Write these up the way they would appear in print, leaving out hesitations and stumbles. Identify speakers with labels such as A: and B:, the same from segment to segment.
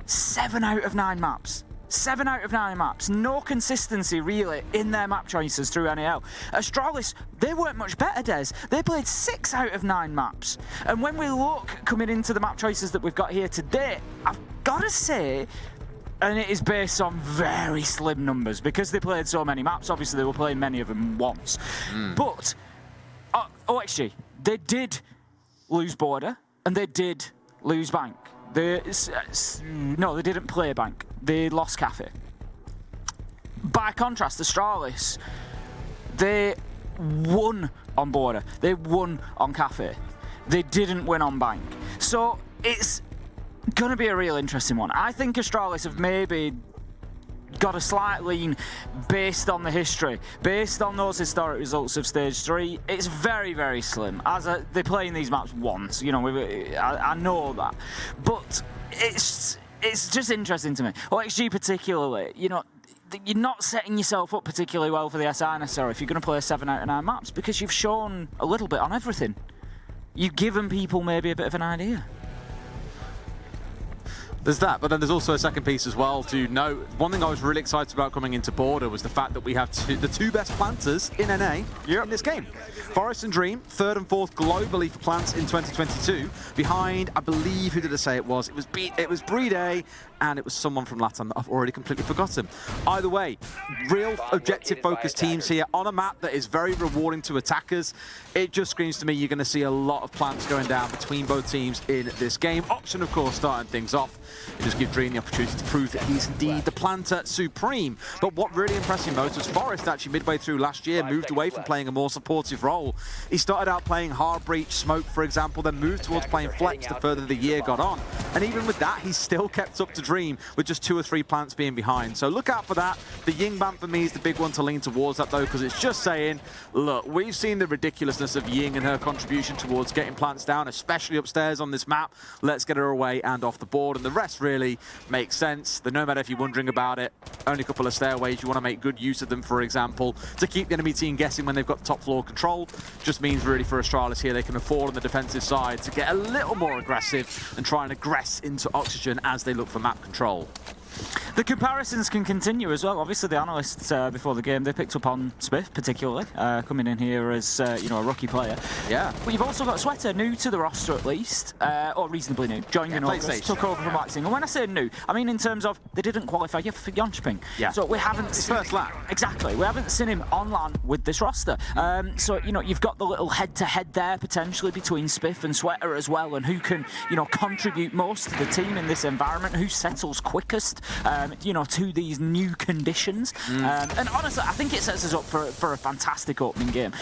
A: 7 out of 9 maps. 7 out of 9 maps. No consistency, really, in their map choices through NAL. Astralis, they weren't much better, Des. They played 6 out of 9 maps. And when we look coming into the map choices that we've got here today, I've got to say, and it is based on very slim numbers, because they played so many maps, obviously they were playing many of them once. But OXG, they did lose Border, and they did lose Bank. No, they didn't play Bank. They lost Cafe. By contrast, Astralis, they won on Border. They won on Cafe. They didn't win on Bank. So it's going to be a real interesting one. I think Astralis have maybe got a slight lean based on the history, based on those historic results of Stage 3. It's very, very slim. They're playing these maps once, you know, I know that. But it's just interesting to me. OXG particularly, you know, you're not setting yourself up particularly well for the SI necessarily if you're going to play 7 out of 9 maps, because you've shown a little bit on everything. You've given people maybe a bit of an idea.
B: There's that, but then there's also a second piece as well to note. One thing I was really excited about coming into Border was the fact that we have the two best planters in NA in this game. Forest and Dream, 3rd and 4th globally for plants in 2022. Behind, I believe, who did I say it was? It was Breed and it was someone from LATAM that I've already completely forgotten. Either way, real objective-focused teams here on a map that is very rewarding to attackers. It just screams to me you're going to see a lot of plants going down between both teams in this game. Auction, of course, starting things off. It just gives Dream the opportunity to prove that he's indeed the planter supreme. But what really impressed me most was Forest actually midway through last year moved away from playing a more supportive role. He started out playing Hard Breach, Smoke, for example, then moved towards playing Flex the further the year got on. And even with that, he still kept up to Dream with just 2 or 3 plants being behind. So look out for that. The Ying Ban for me is the big one to lean towards that, though, because it's just saying, look, we've seen the ridiculousness of Ying and her contribution towards getting plants down, especially upstairs on this map. Let's get her away and off the board. And the rest really makes sense. The Nomad, if you're wondering about it, only a couple of stairways. You want to make good use of them, for example, to keep the enemy team guessing when they've got top floor control. Just means really for Astralis here, they can afford on the defensive side to get a little more aggressive and try and aggress into Oxygen as they look for map control.
A: The comparisons can continue as well. Obviously, the analysts before the game, they picked up on Spiff particularly, coming in here as you know, a rookie player.
B: Yeah.
A: But you've also got Sweater, new to the roster at least, or reasonably new, joined in August, took over from Waxing. And when I say new, I mean in terms of they didn't qualify yet for Jönköping.
B: Yeah.
A: So we haven't seen
B: first LAN.
A: Exactly. We haven't seen him on LAN with this roster. So you know, you've got the little head-to-head there potentially between Spiff and Sweater as well, and who can, you know, contribute most to the team in this environment, who settles quickest. You know, to these new conditions. And honestly, I think it sets us up for a fantastic opening game.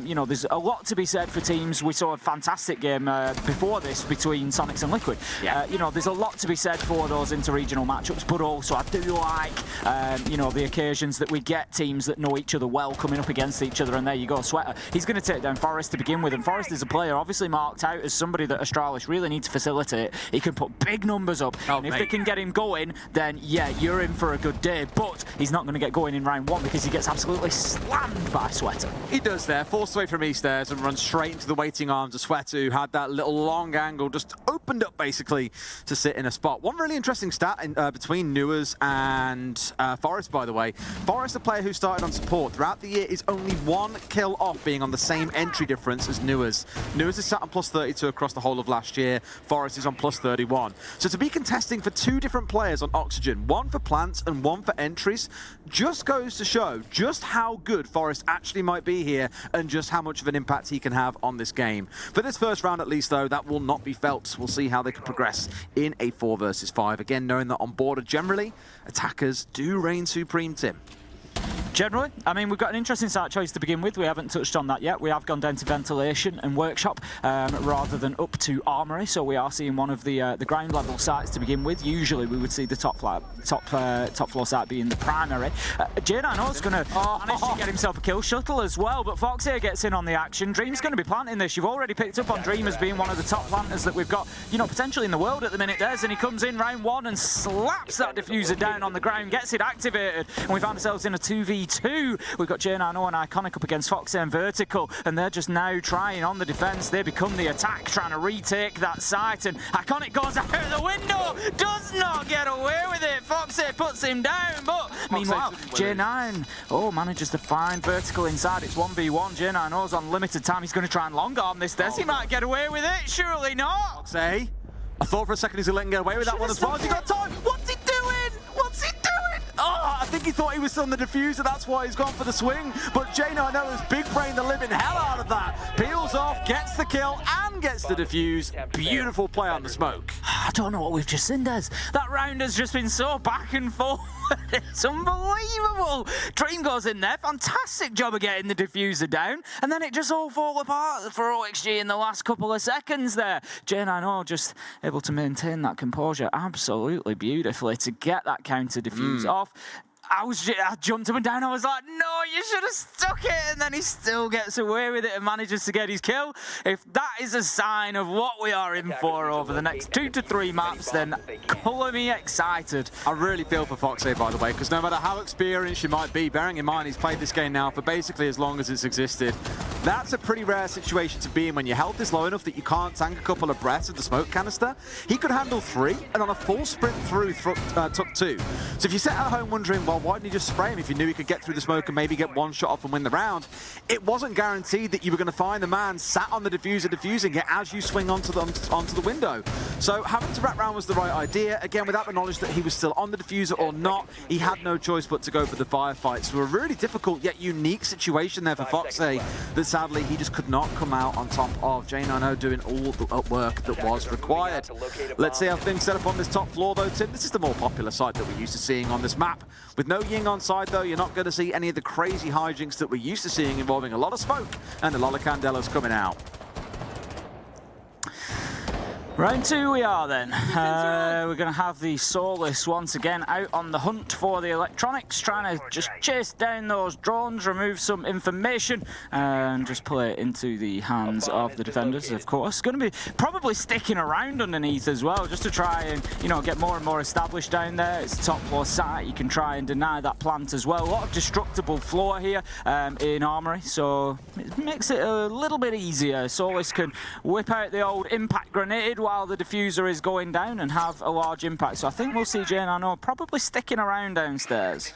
A: You know, there's a lot to be said for teams. We saw a fantastic game before this between Sonics and Liquid.
B: Yeah.
A: You know, there's a lot to be said for those inter-regional matchups, but also I do like, you know, the occasions that we get teams that know each other well coming up against each other, and there you go, Sweater. He's going to take down Forest to begin with, and Forest is a player obviously marked out as somebody that Astralis really need to facilitate. He can put big numbers up, and if they can get him going, then yeah, you're in for a good day, but he's not going to get going in round 1 because he gets absolutely slammed by Sweater.
B: He does there, forced away from E-stairs and runs straight into the waiting arms of Sweater, who had that little long angle just opened up basically to sit in a spot. One really interesting stat in, between Nuers and Forest, by the way. Forest, a player who started on support throughout the year, is only 1 kill off being on the same entry difference as Nuers. Nuers is sat on +32 across the whole of last year. Forest is on +31. So to be contesting for 2 different players on Oxygen, 1 for plants and 1 for entries, just goes to show just how good Forest actually might be here and just how much of an impact he can have on this game. For this first round at least, though, that will not be felt. We'll see how they can progress in a 4 versus 5. Again, knowing that on Border, generally, attackers do reign supreme, Tim.
A: Generally, I mean, we've got an interesting site choice to begin with. We haven't touched on that yet. We have gone down to Ventilation and Workshop rather than up to Armory, so we are seeing one of the ground level sites to begin with. Usually we would see the top floor site being the primary. J9 is going to manage to get himself a kill shuttle as well, but Fox here gets in on the action. Dream's going to be planting this. You've already picked up on Dream as being one of the top planters that we've got, you know, potentially in the world at the minute, Des, and he comes in round 1 and slaps that diffuser down on the ground, gets it activated, and we found ourselves in a 2v2. We've got J9 and Iconic up against Foxy and Vertical, and they're just now trying on the defense. They become the attack, trying to retake that site, and Iconic goes out the window, does not get Foxy puts him down, but meanwhile, J9, manages to find Vertical inside. It's 1v1. J9's on limited time. He's going to try and long arm this. He might get away with it. Surely not.
B: Foxy, I thought for a second he's going to let him get away with that one as well. He got time. What's he doing? What's he doing? Oh, I think he thought he was still in the diffuser. That's why he's gone for the swing. But J9 has big brain the living hell out of that. Peels off, gets the kill, and gets the defuse. Beautiful play on the smoke.
A: I don't know what we've just seen, Des. That round has just been so back and forth. It's unbelievable. Dream goes in there. Fantastic job of getting the diffuser down. And then it just all falls apart for OXG in the last couple of seconds there. J9 just able to maintain that composure absolutely beautifully to get that counter diffuse off. I jumped up and down. I was like, no, you should have stuck it. And then he still gets away with it and manages to get his kill. If that is a sign of what we are in for over the next 2 to 3 maps, then colour me excited.
B: I really feel for Foxy, by the way, because no matter how experienced you might be, bearing in mind he's played this game now for basically as long as it's existed, that's a pretty rare situation to be in when your health is low enough that you can't tank a couple of breaths of the smoke canister. He could handle 3, and on a full sprint through, took 2. So if you sit at home wondering, well, why didn't he just spray him if you knew he could get through the smoke and maybe get one shot off and win the round? It wasn't guaranteed that you were going to find the man sat on the diffuser diffusing it as you swing onto the window. So having to wrap round was the right idea. Again, without the knowledge that he was still on the diffuser or not, he had no choice but to go for the firefight. So a really difficult yet unique situation there for Foxy that sadly he just could not come out on top of. J9 doing all the work that was required. Let's see how things set up on this top floor though, Tim. This is the more popular site that we're used to seeing on this map. With no Ying on side though, you're not going to see any of the crazy hijinks that we're used to seeing involving a lot of smoke and a lot of candelas coming out.
A: Round 2 we are then. We're going to have the Soulless once again out on the hunt for the electronics, trying to just chase down those drones, remove some information, and just play it into the hands of the defenders, of course. Going to be probably sticking around underneath as well, just to try and, get more and more established down there. It's a top floor site. You can try and deny that plant as well. A lot of destructible floor here in Armory, so it makes it a little bit easier. Soulless can whip out the old impact grenade while the diffuser is going down and have a large impact. So I think we'll see J9 probably sticking around downstairs.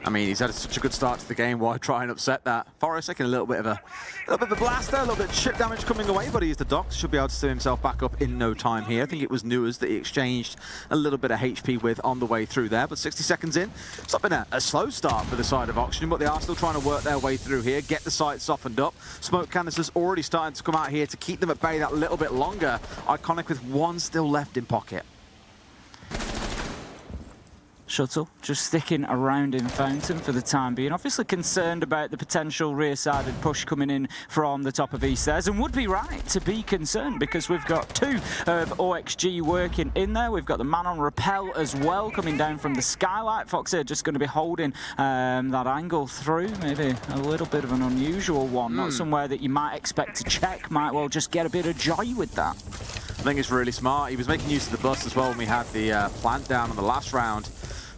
B: I mean, he's had such a good start to the game. Why try and upset that? Forest taking a little bit of a blaster, a little bit of chip damage coming away, but he's the Docs. Should be able to stew himself back up in no time here. I think it was Newers that he exchanged a little bit of HP with on the way through there, but 60 seconds in. It's not been a slow start for the side of Oxygen, but they are still trying to work their way through here, get the site softened up. Smoke canisters already starting to come out here to keep them at bay that little bit longer. Iconic with one still left in pocket.
A: Shuttle just sticking around in Fountain for the time being. Obviously concerned about the potential rear-sided push coming in from the top of East Theirs, and would be right to be concerned because we've got 2 of OXG working in there. We've got the man on rappel as well coming down from the skylight. Foxy just going to be holding that angle through. Maybe a little bit of an unusual one, not somewhere that you might expect to check. Might well just get a bit of joy with that.
B: I think it's really smart. He was making use of the bus as well when we had the plant down on the last round.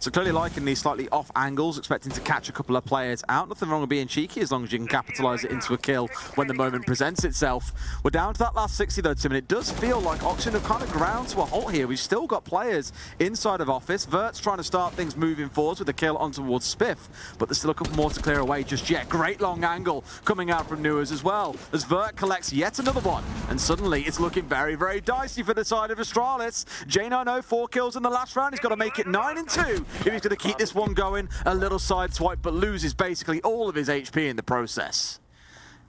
B: So clearly liking these slightly off angles, expecting to catch a couple of players out. Nothing wrong with being cheeky as long as you can capitalise it into a kill when the moment presents itself. We're down to that last 60 though, Tim, and it does feel like Oxygen have kind of ground to a halt here. We've still got players inside of Office. Vert's trying to start things moving forwards with a kill on towards Spiff, but there's still a couple more to clear away just yet. Great long angle coming out from Newers as well, as Vert collects yet another one. And suddenly it's looking very, very dicey for the side of Astralis. J9 4 kills in the last round. He's got to make it 9-2 if he's going to keep this one going. A little side swipe, but loses basically all of his HP in the process.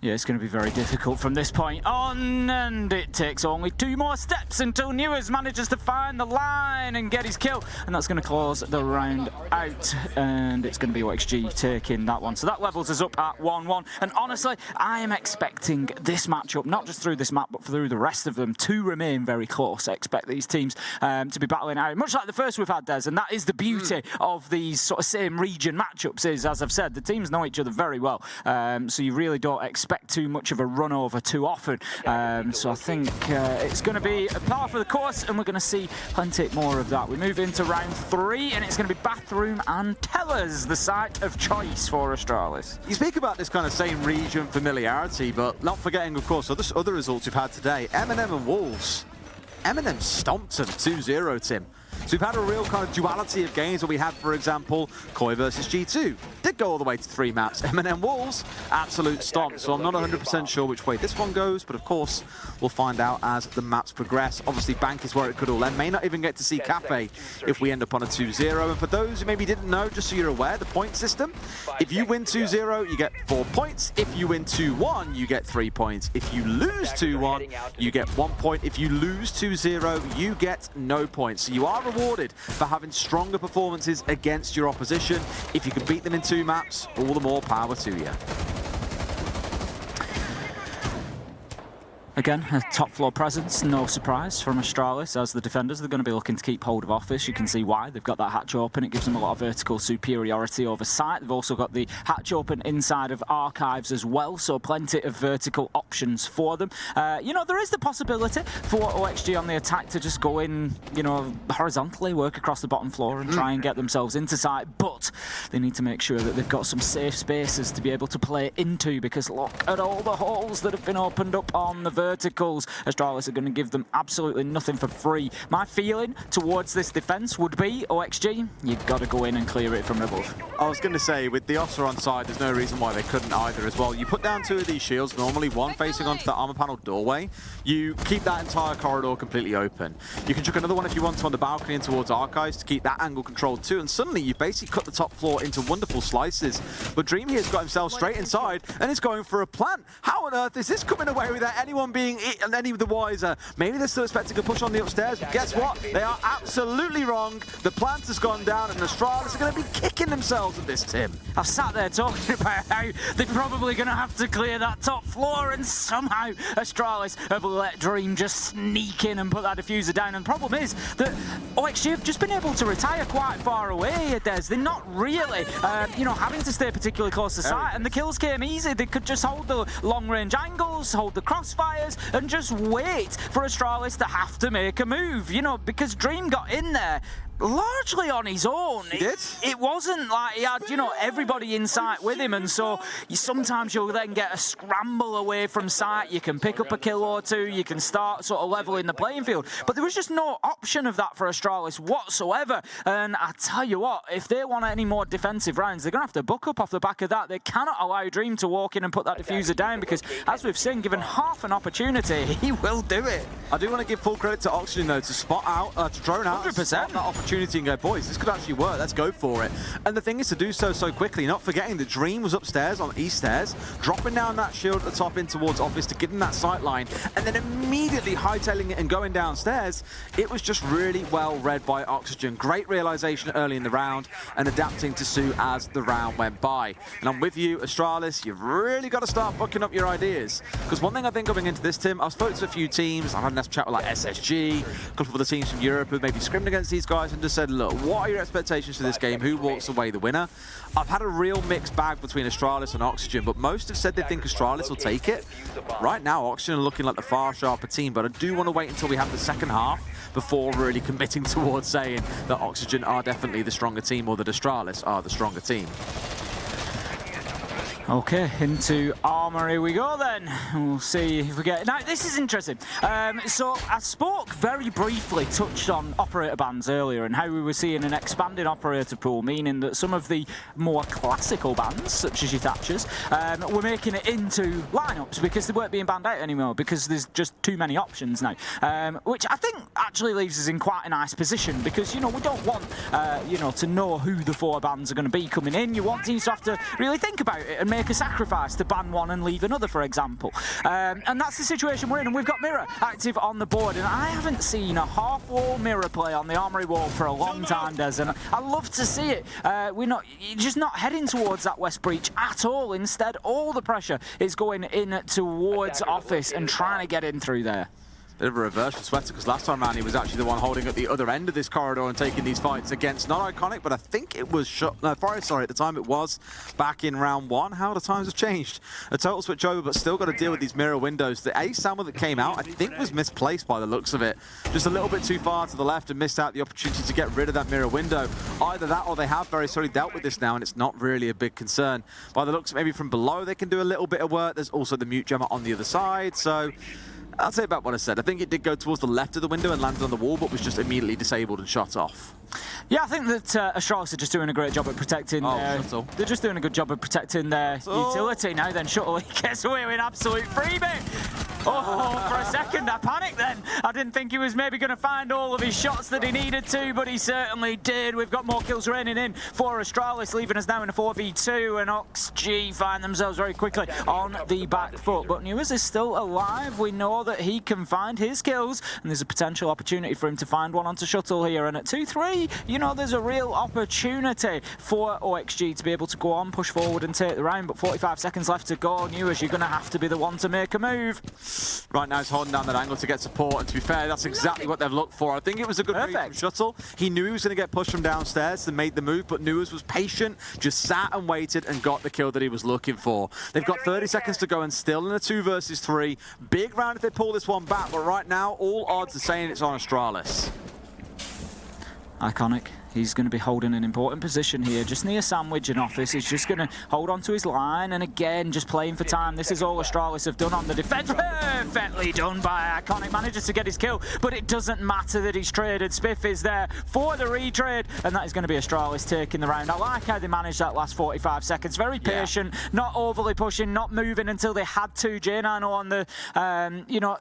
A: Yeah, it's going to be very difficult from this point on, and it takes only 2 more steps until Newers manages to find the line and get his kill, and that's going to close the round out, and it's going to be OXG taking that one. So that levels us up at 1-1, and honestly, I am expecting this matchup, not just through this map, but through the rest of them, to remain very close. I expect these teams to be battling out, much like the first we've had, Des, and that is the beauty of these sort of same region matchups is, as I've said, the teams know each other very well, so you really don't expect too much of a run over too often. So I think it's going to be a par for the course, and we're going to see plenty more of that. We move into round 3, and it's going to be Bathroom and Tellers, the site of choice for Astralis.
B: You speak about this kind of same region familiarity, but not forgetting, of course, other results we've had today. M&M and Wolves. M&M stomped them 2-0, Tim. So we've had a real kind of duality of games where we had, for example, Koi versus G2. Did go all the way to 3 maps. M&M Wolves, absolute stomp. So I'm not 100% sure which way this one goes, but of course, we'll find out as the maps progress. Obviously, Bank is where it could all end. May not even get to see Cafe if we end up on a 2-0. And for those who maybe didn't know, just so you're aware, the point system, if you win 2-0, you get 4 points. If you win 2-1, you get 3 points. If you lose 2-1, you get 1 point. If you lose 2-0, you get no points. So you are rewarded for having stronger performances against your opposition. If you can beat them in 2 maps, all the more power to you.
A: Again, a top floor presence, no surprise from Astralis as the defenders. They're going to be looking to keep hold of Office. You can see why. They've got that hatch open. It gives them a lot of vertical superiority over site. They've also got the hatch open inside of Archives as well, so plenty of vertical options for them. You know, there is the possibility for OXG on the attack to just go in, you know, horizontally, work across the bottom floor and try and get themselves into site, but they need to make sure that they've got some safe spaces to be able to play into, because look at all the holes that have been opened up on the verticals. Astralis are going to give them absolutely nothing for free. My feeling towards this defense would be, OXG, you've got to go in and clear it from above.
B: I was going to say, with the Otter on side, there's no reason why they couldn't either as well. You put down 2 of these shields, normally one facing onto the armor panel doorway. You keep that entire corridor completely open. You can chuck another one if you want to on the balcony and towards Archives to keep that angle controlled too, and suddenly you've basically cut the top floor into wonderful slices. But Dream here's got himself straight inside and is going for a plant. How on earth is this coming away without anyone being any the wiser? Maybe they're still expecting a push on the upstairs, but guess what? They are absolutely wrong. The plant has gone down and Astralis are going to be kicking themselves at this, Tim.
A: I've sat there talking about how they're probably going to have to clear that top floor, and somehow Astralis have let Dream just sneak in and put that diffuser down. And the problem is that OXG have just been able to retire quite far away, Des. They're not really, you know, having to stay particularly close to site, and the kills came easy. They could just hold the long-range angles, hold the crossfires, and just wait for Astralis to have to make a move, you know, because Dream got in there largely on his own.
B: He did?
A: It wasn't like he had, you know, everybody in sight with him, and so sometimes you'll then get a scramble away from sight. You can pick up a kill or two, you can start sort of leveling the playing field, but there was just no option of that for Astralis whatsoever. And I tell you what, if they want any more defensive rounds, they're going to have to buck up off the back of that. They cannot allow Dream to walk in and put that diffuser down, because as we've seen, given half an opportunity, he will do it.
B: I do want to give full credit to Oxygen though, to spot out, to drone out,
A: 100%.
B: spot that opportunity and go, boys, this could actually work, let's go for it. And the thing is to do so quickly, not forgetting that Dream was upstairs on east stairs, dropping down that shield at the top in towards Office to give them that sight line, and then immediately hightailing it and going downstairs. It was just really well read by Oxygen. Great realization early in the round and adapting to Sue as the round went by. And I'm with you, Astralis, you've really got to start booking up your ideas. Because one thing I think coming into this, Tim, I've spoken to a few teams, I've had a nice chat with like SSG, a couple of other teams from Europe who maybe scrimmed against these guys and just said, look, what are your expectations for this game? Who walks away the winner? I've had a real mixed bag between Astralis and Oxygen, but most have said they think Astralis will take it. Right now, Oxygen are looking like the far sharper team, but I do want to wait until we have the second half before really committing towards saying that Oxygen are definitely the stronger team or that Astralis are the stronger team.
A: Okay, into Armory we go then. We'll see if we get... Now, this is interesting. So, I spoke very briefly, touched on operator bans earlier and how we were seeing an expanding operator pool, meaning that some of the more classical bans, such as your Thatchers, were making it into lineups because they weren't being banned out anymore because there's just too many options now. Which I think actually leaves us in quite a nice position because, you know, we don't want, you know, to know who the 4 bans are going to be coming in. You want teams to have to really think about it and make a sacrifice to ban one and leave another, for example. And that's the situation we're in, and we've got Mirror active on the board, and I haven't seen a half-wall Mirror play on the Armory wall for a long time, Des, and I love to see it. You're just not heading towards that West Breach at all. Instead, all the pressure is going in towards Office and trying to get in through there.
B: Bit of a reverse for Sweater, because last time around he was actually the one holding at the other end of this corridor and taking these fights against, not Iconic, but I think it was Forest, sorry, at the time it was back in round 1. How the times have changed. A total switch over, but still got to deal with these mirror windows. The ace salmon that came out, I think, was misplaced by the looks of it. Just a little bit too far to the left and missed out the opportunity to get rid of that mirror window. Either that or they have very sorely dealt with this now, and it's not really a big concern. By the looks, maybe from below they can do a little bit of work. There's also the mute gemmer on the other side, so I'll say about what I said. I think it did go towards the left of the window and landed on the wall, but was just immediately disabled and shot off.
A: Yeah, I think that Astralis are just doing a great job at protecting
B: Shuttle.
A: they're just doing a good job of protecting their utility. Now then, Shuttle, he gets away with an absolute freebie. Oh, for a second I panicked then. I didn't think he was maybe going to find all of his shots that he needed to, but he certainly did. We've got more kills raining in for Astralis, leaving us now in a 4v2, and OXG find themselves very quickly on the back foot. But Newers is still alive. We know that he can find his kills, and there's a potential opportunity for him to find one onto Shuttle here. And at 2-3, you know, there's a real opportunity for OXG to be able to go on, push forward and take the round, but 45 seconds left to go. Newers, you're going to have to be the one to make a move.
B: Right now he's holding down that angle to get support, and to be fair, that's exactly what they've looked for. I think it was a good read from Shuttle. He knew he was going to get pushed from downstairs and made the move, but Newers was patient, just sat and waited and got the kill that he was looking for. They've got 30 seconds to go and still in a 2 versus 3. Big round if they pull this one back, but right now all odds are saying it's on Astralis.
A: Iconic. He's going to be holding an important position here, just near Sandwich and Office. He's just going to hold on to his line, and again, just playing for time. This is all Astralis have done on the defense. Perfectly done by Iconic. Manages to get his kill, but it doesn't matter that he's traded. Spiff is there for the retrade, and that is going to be Astralis taking the round. I like how they managed that last 45 seconds. Very patient, not overly pushing, not moving until they had to. J9 on the, you know,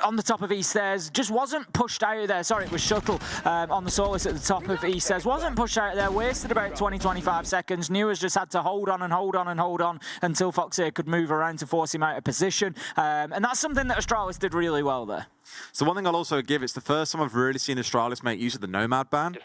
A: on the top of East Stairs, just wasn't pushed out of there. Sorry, it was Shuttle on the Solus at the top of East Stairs. Wasn't pushed out of there, wasted about 20-25 seconds. Newers just had to hold on and hold on and hold on until Foxy could move around to force him out of position. And that's something that Astralis did really well there.
B: So one thing I'll also give, it's the first time I've really seen Astralis make use of the Nomad ban.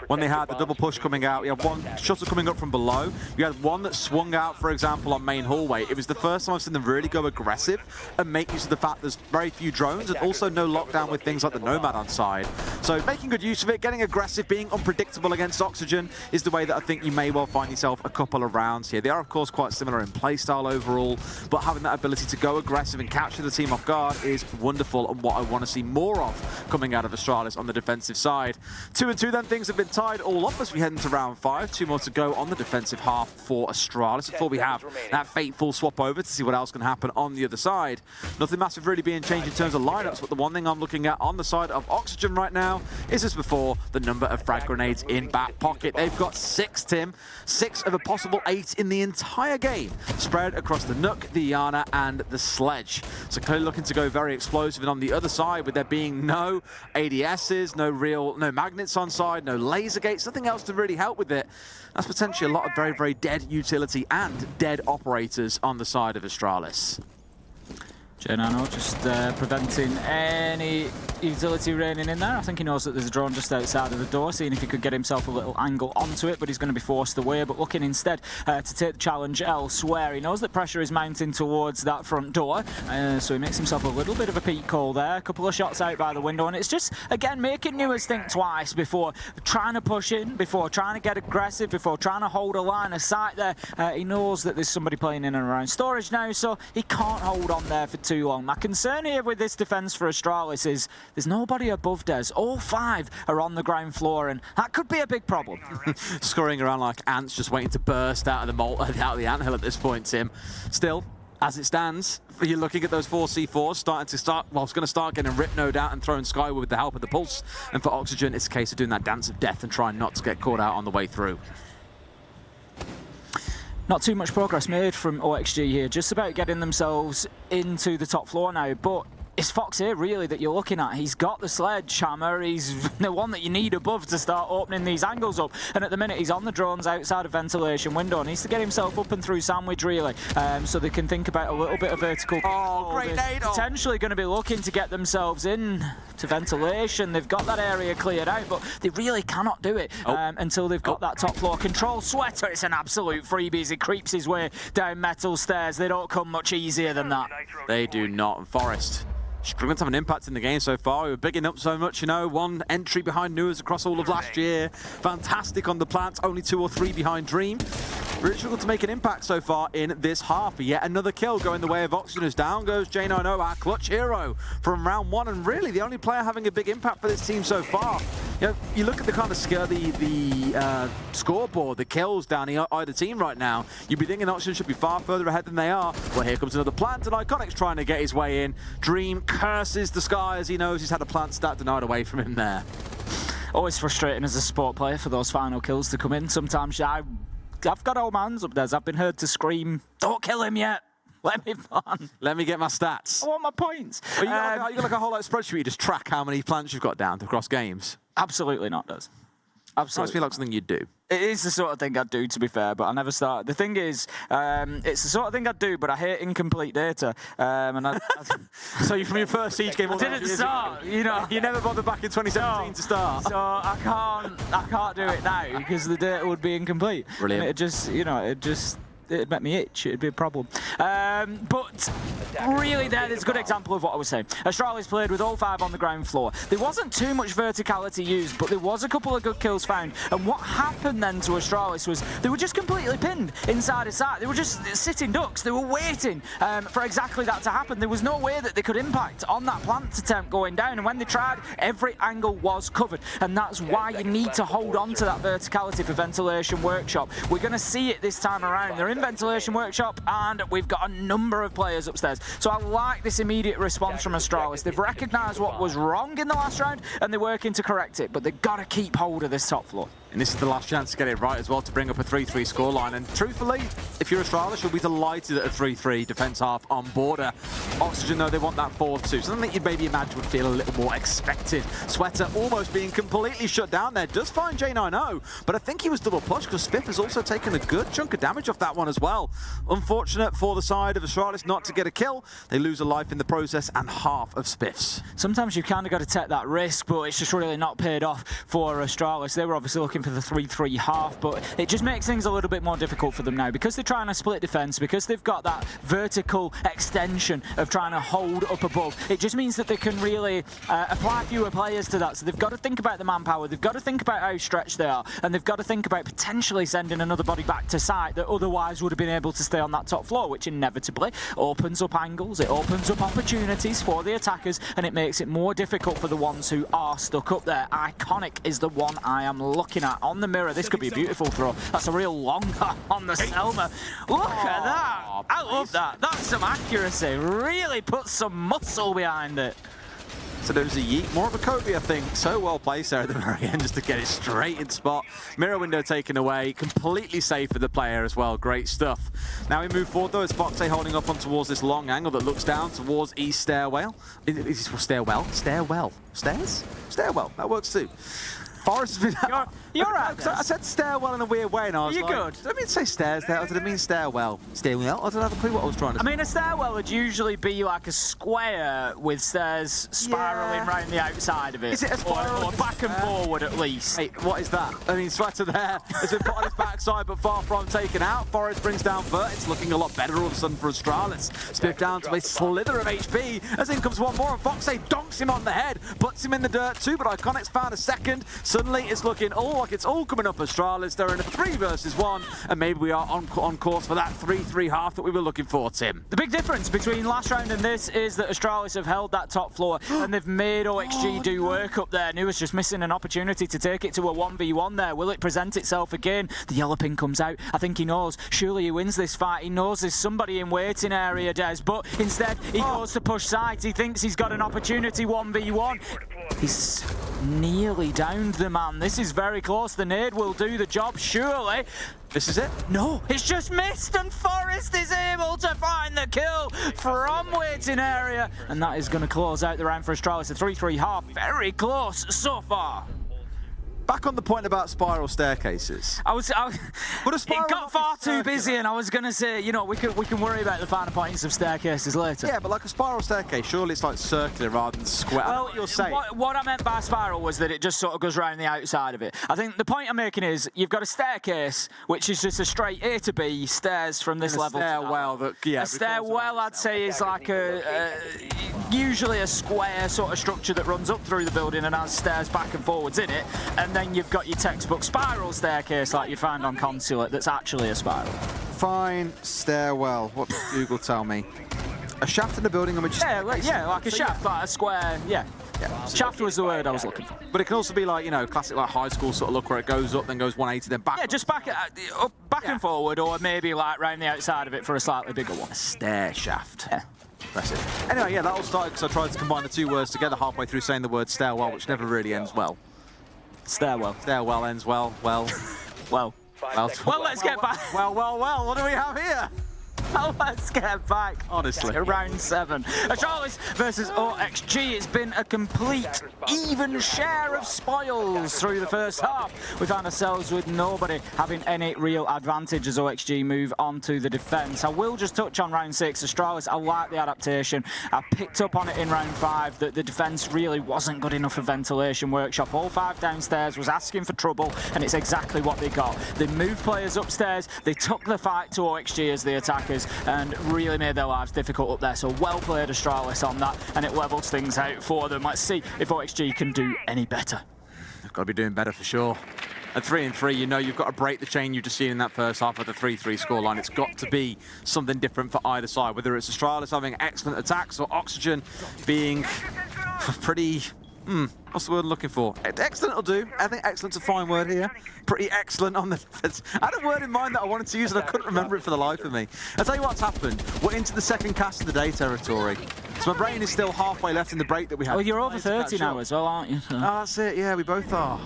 B: When they had the double push coming out, you had one Shuttle coming up from below, you had one that swung out, for example, on main hallway. It was the first time I've seen them really go aggressive and make use of the fact there's very few drones and also no lockdown with things like the Nomad on side. So making good use of it, getting aggressive, being unpredictable against Oxygen is the way that I think you may well find yourself a couple of rounds here. They are, of course, quite similar in playstyle overall, but having that ability to go aggressive and capture the team off guard is wonderful, and what I want to see more of coming out of Astralis on the defensive side. 2-2 then, things have been tied all up as we head into round 5. 2 more to go on the defensive half for Astralis before we have that fateful swap over to see what else can happen on the other side. Nothing massive really being changed in terms of lineups, but the one thing I'm looking at on the side of Oxygen right now is, as before, the number of frag grenades in back pocket. They've got 6, Tim. 6 of a possible 8 in the entire game, spread across the Nook, the Iana, and the Sledge. So clearly looking to go very explosive, and on the other side, with there being no ADSs, no magnets on side, no laser gates, nothing else to really help with it. That's potentially a lot of very, very dead utility and dead operators on the side of Astralis.
A: J9 just preventing any utility raining in there. I think he knows that there's a drone just outside of the door, seeing if he could get himself a little angle onto it, but he's going to be forced away. But looking instead to take the challenge elsewhere. He knows that pressure is mounting towards that front door, so he makes himself a little bit of a peek hole there. A couple of shots out by the window, and it's just, again, making Newers think twice before trying to push in, before trying to get aggressive, before trying to hold a line of sight there. He knows that there's somebody playing in and around storage now, so he can't hold on there for too long. My concern here with this defense for Astralis is there's nobody above Des. All 5 are on the ground floor, and that could be a big problem.
B: Scurrying around like ants, just waiting to burst out of the anthill at this point, Tim. Still, as it stands, you're looking at those 4 C4s it's going to start getting ripped, no doubt, and thrown skyward with the help of the Pulse. And for Oxygen, it's a case of doing that dance of death and trying not to get caught out on the way through.
A: Not too much progress made from OXG here, just about getting themselves into the top floor now, but it's Fox here, really, that you're looking at. He's got the sledgehammer. He's the one that you need above to start opening these angles up. And at the minute, he's on the drones outside of ventilation window. Needs to get himself up and through Sandwich, really, so they can think about a little bit of vertical.
B: Oh, great nade!
A: Potentially going to be looking to get themselves in to ventilation. They've got that area cleared out, but they really cannot do it until they've got that top floor control. Sweater, it's an absolute freebie as he creeps his way down metal stairs. They don't come much easier than that.
B: They do not. Forest struggling to have an impact in the game so far. We were bigging up so much, you know, 1 entry behind Newers across all of last year. Fantastic on the plants, only 2 or 3 behind Dream. Really struggled to make an impact so far in this half. But yet another kill going the way of Oxygen, as down goes J90, our clutch hero from round 1, and really the only player having a big impact for this team so far. You know, you look at the kind of scale, the scoreboard, the kills down either team right now, you'd be thinking Oxygen should be far further ahead than they are. Well, here comes another plant, and Iconic's trying to get his way in. Dream curses the sky as he knows he's had a plant stat denied away from him there.
A: Always frustrating as a sport player for those final kills to come in. Sometimes I've got all my hands up there. I've been heard to scream, "Don't kill him yet. Let me plan.
B: Let me get my stats.
A: I want my points."
B: Well, you got like a whole spreadsheet where you just track how many plants you've got down across games.
A: Absolutely not, Des. Absolutely.
B: Sounds to me like something you'd do.
A: It is the sort of thing I'd do, to be fair, but I never start. The thing is, it's the sort of thing I'd do, but I hate incomplete data.
B: So from your first Siege game,
A: I didn't start. You know,
B: you never bothered back in 2017 to start.
A: So I can't do it now because the data would be incomplete.
B: Brilliant.
A: It'd make me itch. It'd be a problem. But really, there's a good example of what I was saying. Astralis played with all 5 on the ground floor. There wasn't too much verticality used, but there was a couple of good kills found. And what happened then to Astralis was they were just completely pinned inside a site. They were just sitting ducks. They were waiting for exactly that to happen. There was no way that they could impact on that plant attempt going down. And when they tried, every angle was covered. And that's why you need to hold on to that verticality for Ventilation Workshop. We're going to see it this time around. They're in Ventilation Workshop, and we've got a number of players upstairs. So I like this immediate response from Astralis. They've recognised what was wrong in the last round, and they're working to correct it, but they've got to keep hold of this top floor.
B: And this is the last chance to get it right as well, to bring up a 3-3 scoreline. And truthfully, if you're Astralis, you'll be delighted at a 3-3 defense half on border. Oxygen, though, they want that 4-2. Something that you'd maybe imagine would feel a little more expected. Sweater almost being completely shut down there. Does find J90, but I think he was double pushed because Spiff has also taken a good chunk of damage off that one as well. Unfortunate for the side of Astralis not to get a kill. They lose a life in the process and half of Spiff's.
A: Sometimes you've kind of got to take that risk, but it's just really not paid off for Astralis. They were obviously looking for the 3-3 half, but it just makes things a little bit more difficult for them now because they're trying to split defense, because they've got that vertical extension of trying to hold up above. It just means that they can really apply fewer players to that. So they've got to think about the manpower, they've got to think about how stretched they are, and they've got to think about potentially sending another body back to site that otherwise would have been able to stay on that top floor, which inevitably opens up angles, it opens up opportunities for the attackers, and it makes it more difficult for the ones who are stuck up there. Iconic is the one I am looking at on the mirror. This could be a beautiful throw. That's a real long on the Selma. Look at that. I love that. That's some accuracy. Really puts some muscle behind it.
B: So there's a yeet, more of a Kobe, I think. So well placed there at the very end just to get it straight in spot. Mirror window taken away, completely safe for the player as well. Great stuff. Now we move forward though, as Foxay holding up on towards this long angle that looks down towards East Stairwell. Is this stairwell? Stairwell. Stairs? Stairwell. That works too. Forest has been...
A: You're right.
B: I said stairwell in a weird way, and I was like...
A: good?
B: Did I mean say stairs there, or did I mean stairwell? Stairwell? I don't have a clue what I was trying to say.
A: I mean, a stairwell would usually be like a square with stairs spiralling round the outside of it.
B: Is it a spiral?
A: Or back and forward, at least.
B: Hey, what is that? I mean, Sweater there has been put on his backside, but far from taken out. Forest brings down Vert. It's looking a lot better all of a sudden for Astralis. Spiff down to a slither of HP, as in comes one more, and Foxay donks him on the head, butts him in the dirt too, but Iconic's found a second. Suddenly, it's looking all like it's all coming up Astralis. They're in a 3 versus 1, and maybe we are on course for that 3-3 half that we were looking for, Tim.
A: The big difference between last round and this is that Astralis have held that top floor, and they've made OXG do work up there. New was just missing an opportunity to take it to a 1v1 there. Will it present itself again? The yellow pin comes out. I think he knows. Surely he wins this fight. He knows there's somebody in waiting area, Des, but instead he goes to push sides. He thinks he's got an opportunity 1v1. He's nearly downed the man. This is very close. The nade will do the job, surely.
B: This is it?
A: No, it's just missed, and Forest is able to find the kill from waiting area. And that is going to close out the round for Astralis. A 3-3 half, very close so far.
B: Back on the point about spiral staircases.
A: It got far too busy, and I was going to say, you know, we can worry about the finer points of staircases later.
B: Yeah, but like a spiral staircase, surely it's like circular rather than square.
A: Well,
B: what you're saying.
A: What I meant by spiral was that it just sort of goes around the outside of it. I think the point I'm making is you've got a staircase, which is just a straight A to B stairs from this level.
B: Stairwell that, yeah.
A: A stairwell, I'd say, is like usually a square sort of structure that runs up through the building and has stairs back and forwards in it, and then you've got your textbook spiral staircase like you'd find on Consulate that's actually a spiral.
B: Fine stairwell. What does Google tell me? A shaft in a building on which...
A: Yeah, like a shaft, like a square, yeah.
B: Yeah.
A: Shaft was the word I was looking for.
B: But it can also be like, you know, classic like high school sort of look where it goes up, then goes 180, then back.
A: Yeah, just back and forward, or maybe like round the outside of it for a slightly bigger one.
B: A stair shaft.
A: Yeah.
B: Impressive. Anyway, yeah, that all started because I tried to combine the two words together halfway through saying the word stairwell, which never really ends well.
A: Stairwell.
B: Stairwell ends well.
A: Well, let's get back.
B: Well, what do we have here?
A: Well, let's get back.
B: Honestly.
A: To round 7. Astralis versus OXG. It's been a complete even share of spoils through the first half. We found ourselves with nobody having any real advantage as OXG move on to the defence. I will just touch on round 6. Astralis, I like the adaptation. I picked up on it in round 5 that the defence really wasn't good enough for ventilation workshop. All 5 downstairs was asking for trouble, and it's exactly what they got. They moved players upstairs. They took the fight to OXG as the attackers and really made their lives difficult up there. So well played Astralis on that, and it levels things out for them. Let's see if OXG can do any better.
B: They've got to be doing better for sure. At 3-3, you know you've got to break the chain you've just seen in that first half of the 3-3 scoreline. It's got to be something different for either side, whether it's Astralis having excellent attacks or Oxygen being pretty... what's the word I'm looking for? Excellent will do. I think excellent's a fine word here. Pretty excellent on the defense. I had a word in mind that I wanted to use and I couldn't remember it for the life of me. I'll tell you what's happened. We're into the second cast of the day territory. So my brain is still halfway left in the break that we had.
A: Well, you're over 30 now as well, aren't you? So.
B: Oh, that's it. Yeah, we both are.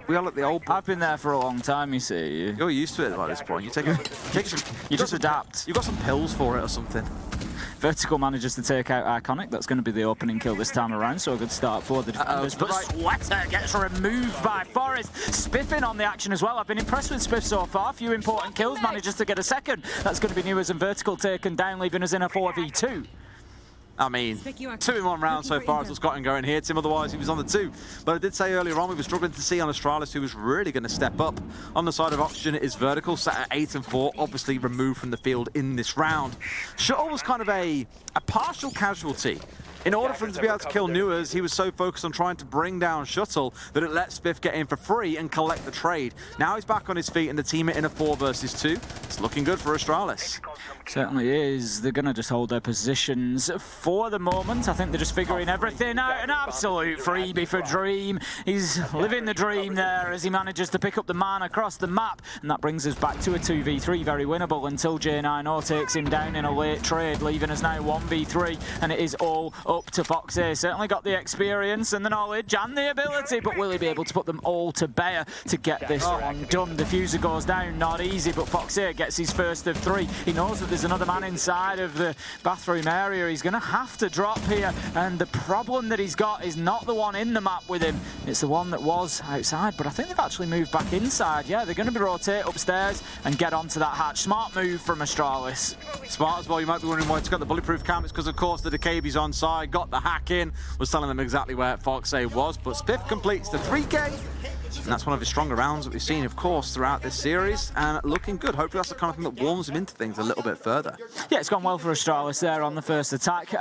B: We are like the old...
A: I've been there for a long time, you see.
B: You're used to it by this point.
A: You just adapt.
B: You've got some pills for it or something.
A: Vertical manages to take out Iconic. That's going to be the opening kill this time around, so a good start for the defenders. But Sweater gets removed by Forest. Spiffing on the action as well. I've been impressed with Spiff so far. Few important kills, manages to get a second. That's going to be Newers and Vertical taken down, leaving us in a 4v2.
B: I mean, 2 in 1 round so far as what's gotten going here. Tim, otherwise he was on the 2. But I did say earlier on we were struggling to see on Astralis who was really going to step up. On the side of Oxygen is Vertical, sat at 8-4, obviously removed from the field in this round. Shuttle was kind of a partial casualty. In order for him to be able to kill Newers, he was so focused on trying to bring down Shuttle that it let Spiff get in for free and collect the trade. Now he's back on his feet and the team are in a 4 versus 2. It's looking good for Astralis.
A: Certainly is. They're going to just hold their positions for the moment. I think they're just figuring everything out. An absolute freebie for Dream. He's living the dream there as he manages to pick up the man across the map. And that brings us back to a 2v3, very winnable until J90 takes him down in a late trade, leaving us now 1v3. And it is all up to Foxy. Certainly got the experience and the knowledge and the ability, but will he be able to put them all to bear to get this one done? The Diffuser goes down, not easy, but Foxy gets his first of 3. He knows that there's another man inside of the bathroom area. He's going to have to drop here, and the problem that he's got is not the one in the map with him. It's the one that was outside, but I think they've actually moved back inside. Yeah, they're going to rotate upstairs and get onto that hatch. Smart move from Astralis.
B: Smart as well. You might be wondering why it's got the bulletproof cam. It's because, of course, the Decaby's on side, got the hack in, was telling them exactly where Foxy was, but Spiff completes the 3K. And that's one of his stronger rounds that we've seen, of course, throughout this series, and looking good. Hopefully that's the kind of thing that warms him into things a little bit further.
A: Yeah, it's gone well for Astralis there on the first attack.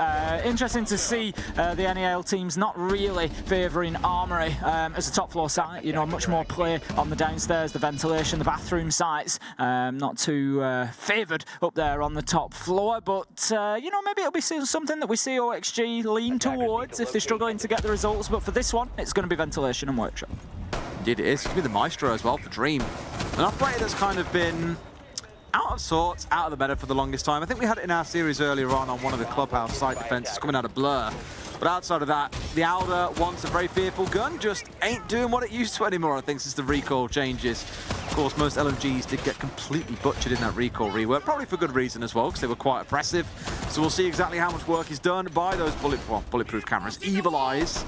A: Interesting to see the NAL teams not really favouring Armory as a top floor site. You know, much more play on the downstairs, the ventilation, the bathroom sites. Not too favoured up there on the top floor, but you know, maybe it'll be something that we see OXG lean towards if they're struggling to get the results. But for this one, it's going to be ventilation and workshop.
B: Indeed it is. It's going to be the Maestro as well for Dream. An operator that's kind of been out of sorts, out of the meta for the longest time. I think we had it in our series earlier on one of the clubhouse site defenses coming out of Blur. But outside of that, the Alder wants a very fearful gun, just ain't doing what it used to anymore, I think, since the recoil changes. Of course, most LMGs did get completely butchered in that recoil rework, probably for good reason as well, because they were quite oppressive. So we'll see exactly how much work is done by those bulletproof cameras. Evil Eyes.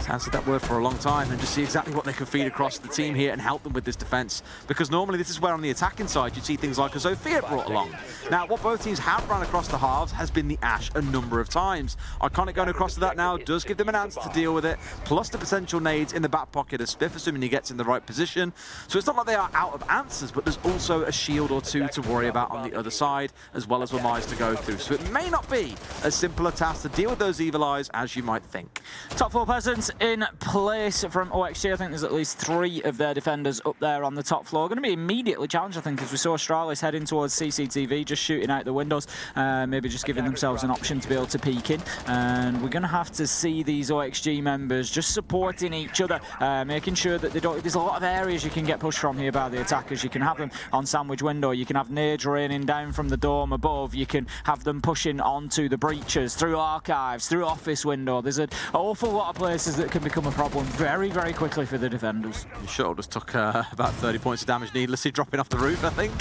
B: Answered that word for a long time, and just see exactly what they can feed across the team here and help them with this defense. Because normally this is where on the attacking side you'd see things like a Sophia brought along. Now, what both teams have run across the halves has been the Ash a number of times. Iconic going across to that now does give them an answer to deal with it, plus the potential nades in the back pocket of Spiff, assuming he gets in the right position. So it's not like they are out of answers, but there's also a shield or two to worry about on the other side, as well as Wamais to go through. So it may not be as simple a task to deal with those Evil Eyes as you might think.
A: Top 4 presence in place from OXG. I think there's at least 3 of their defenders up there on the top floor. Going to be immediately challenged, I think, as we saw Astralis heading towards CCTV, just shooting out the windows, maybe just giving themselves an option to be able to peek in. And we're going to have to see these OXG members just supporting each other, making sure that they don't... There's a lot of areas you can get pushed from here by the attackers. You can have them on sandwich window, you can have nades raining down from the dome above, you can have them pushing onto the breaches, through archives, through office window. There's an awful lot of places that can become a problem very, very quickly for the defenders.
B: The shuttle just took about 30 points of damage needlessly, dropping off the roof, I think.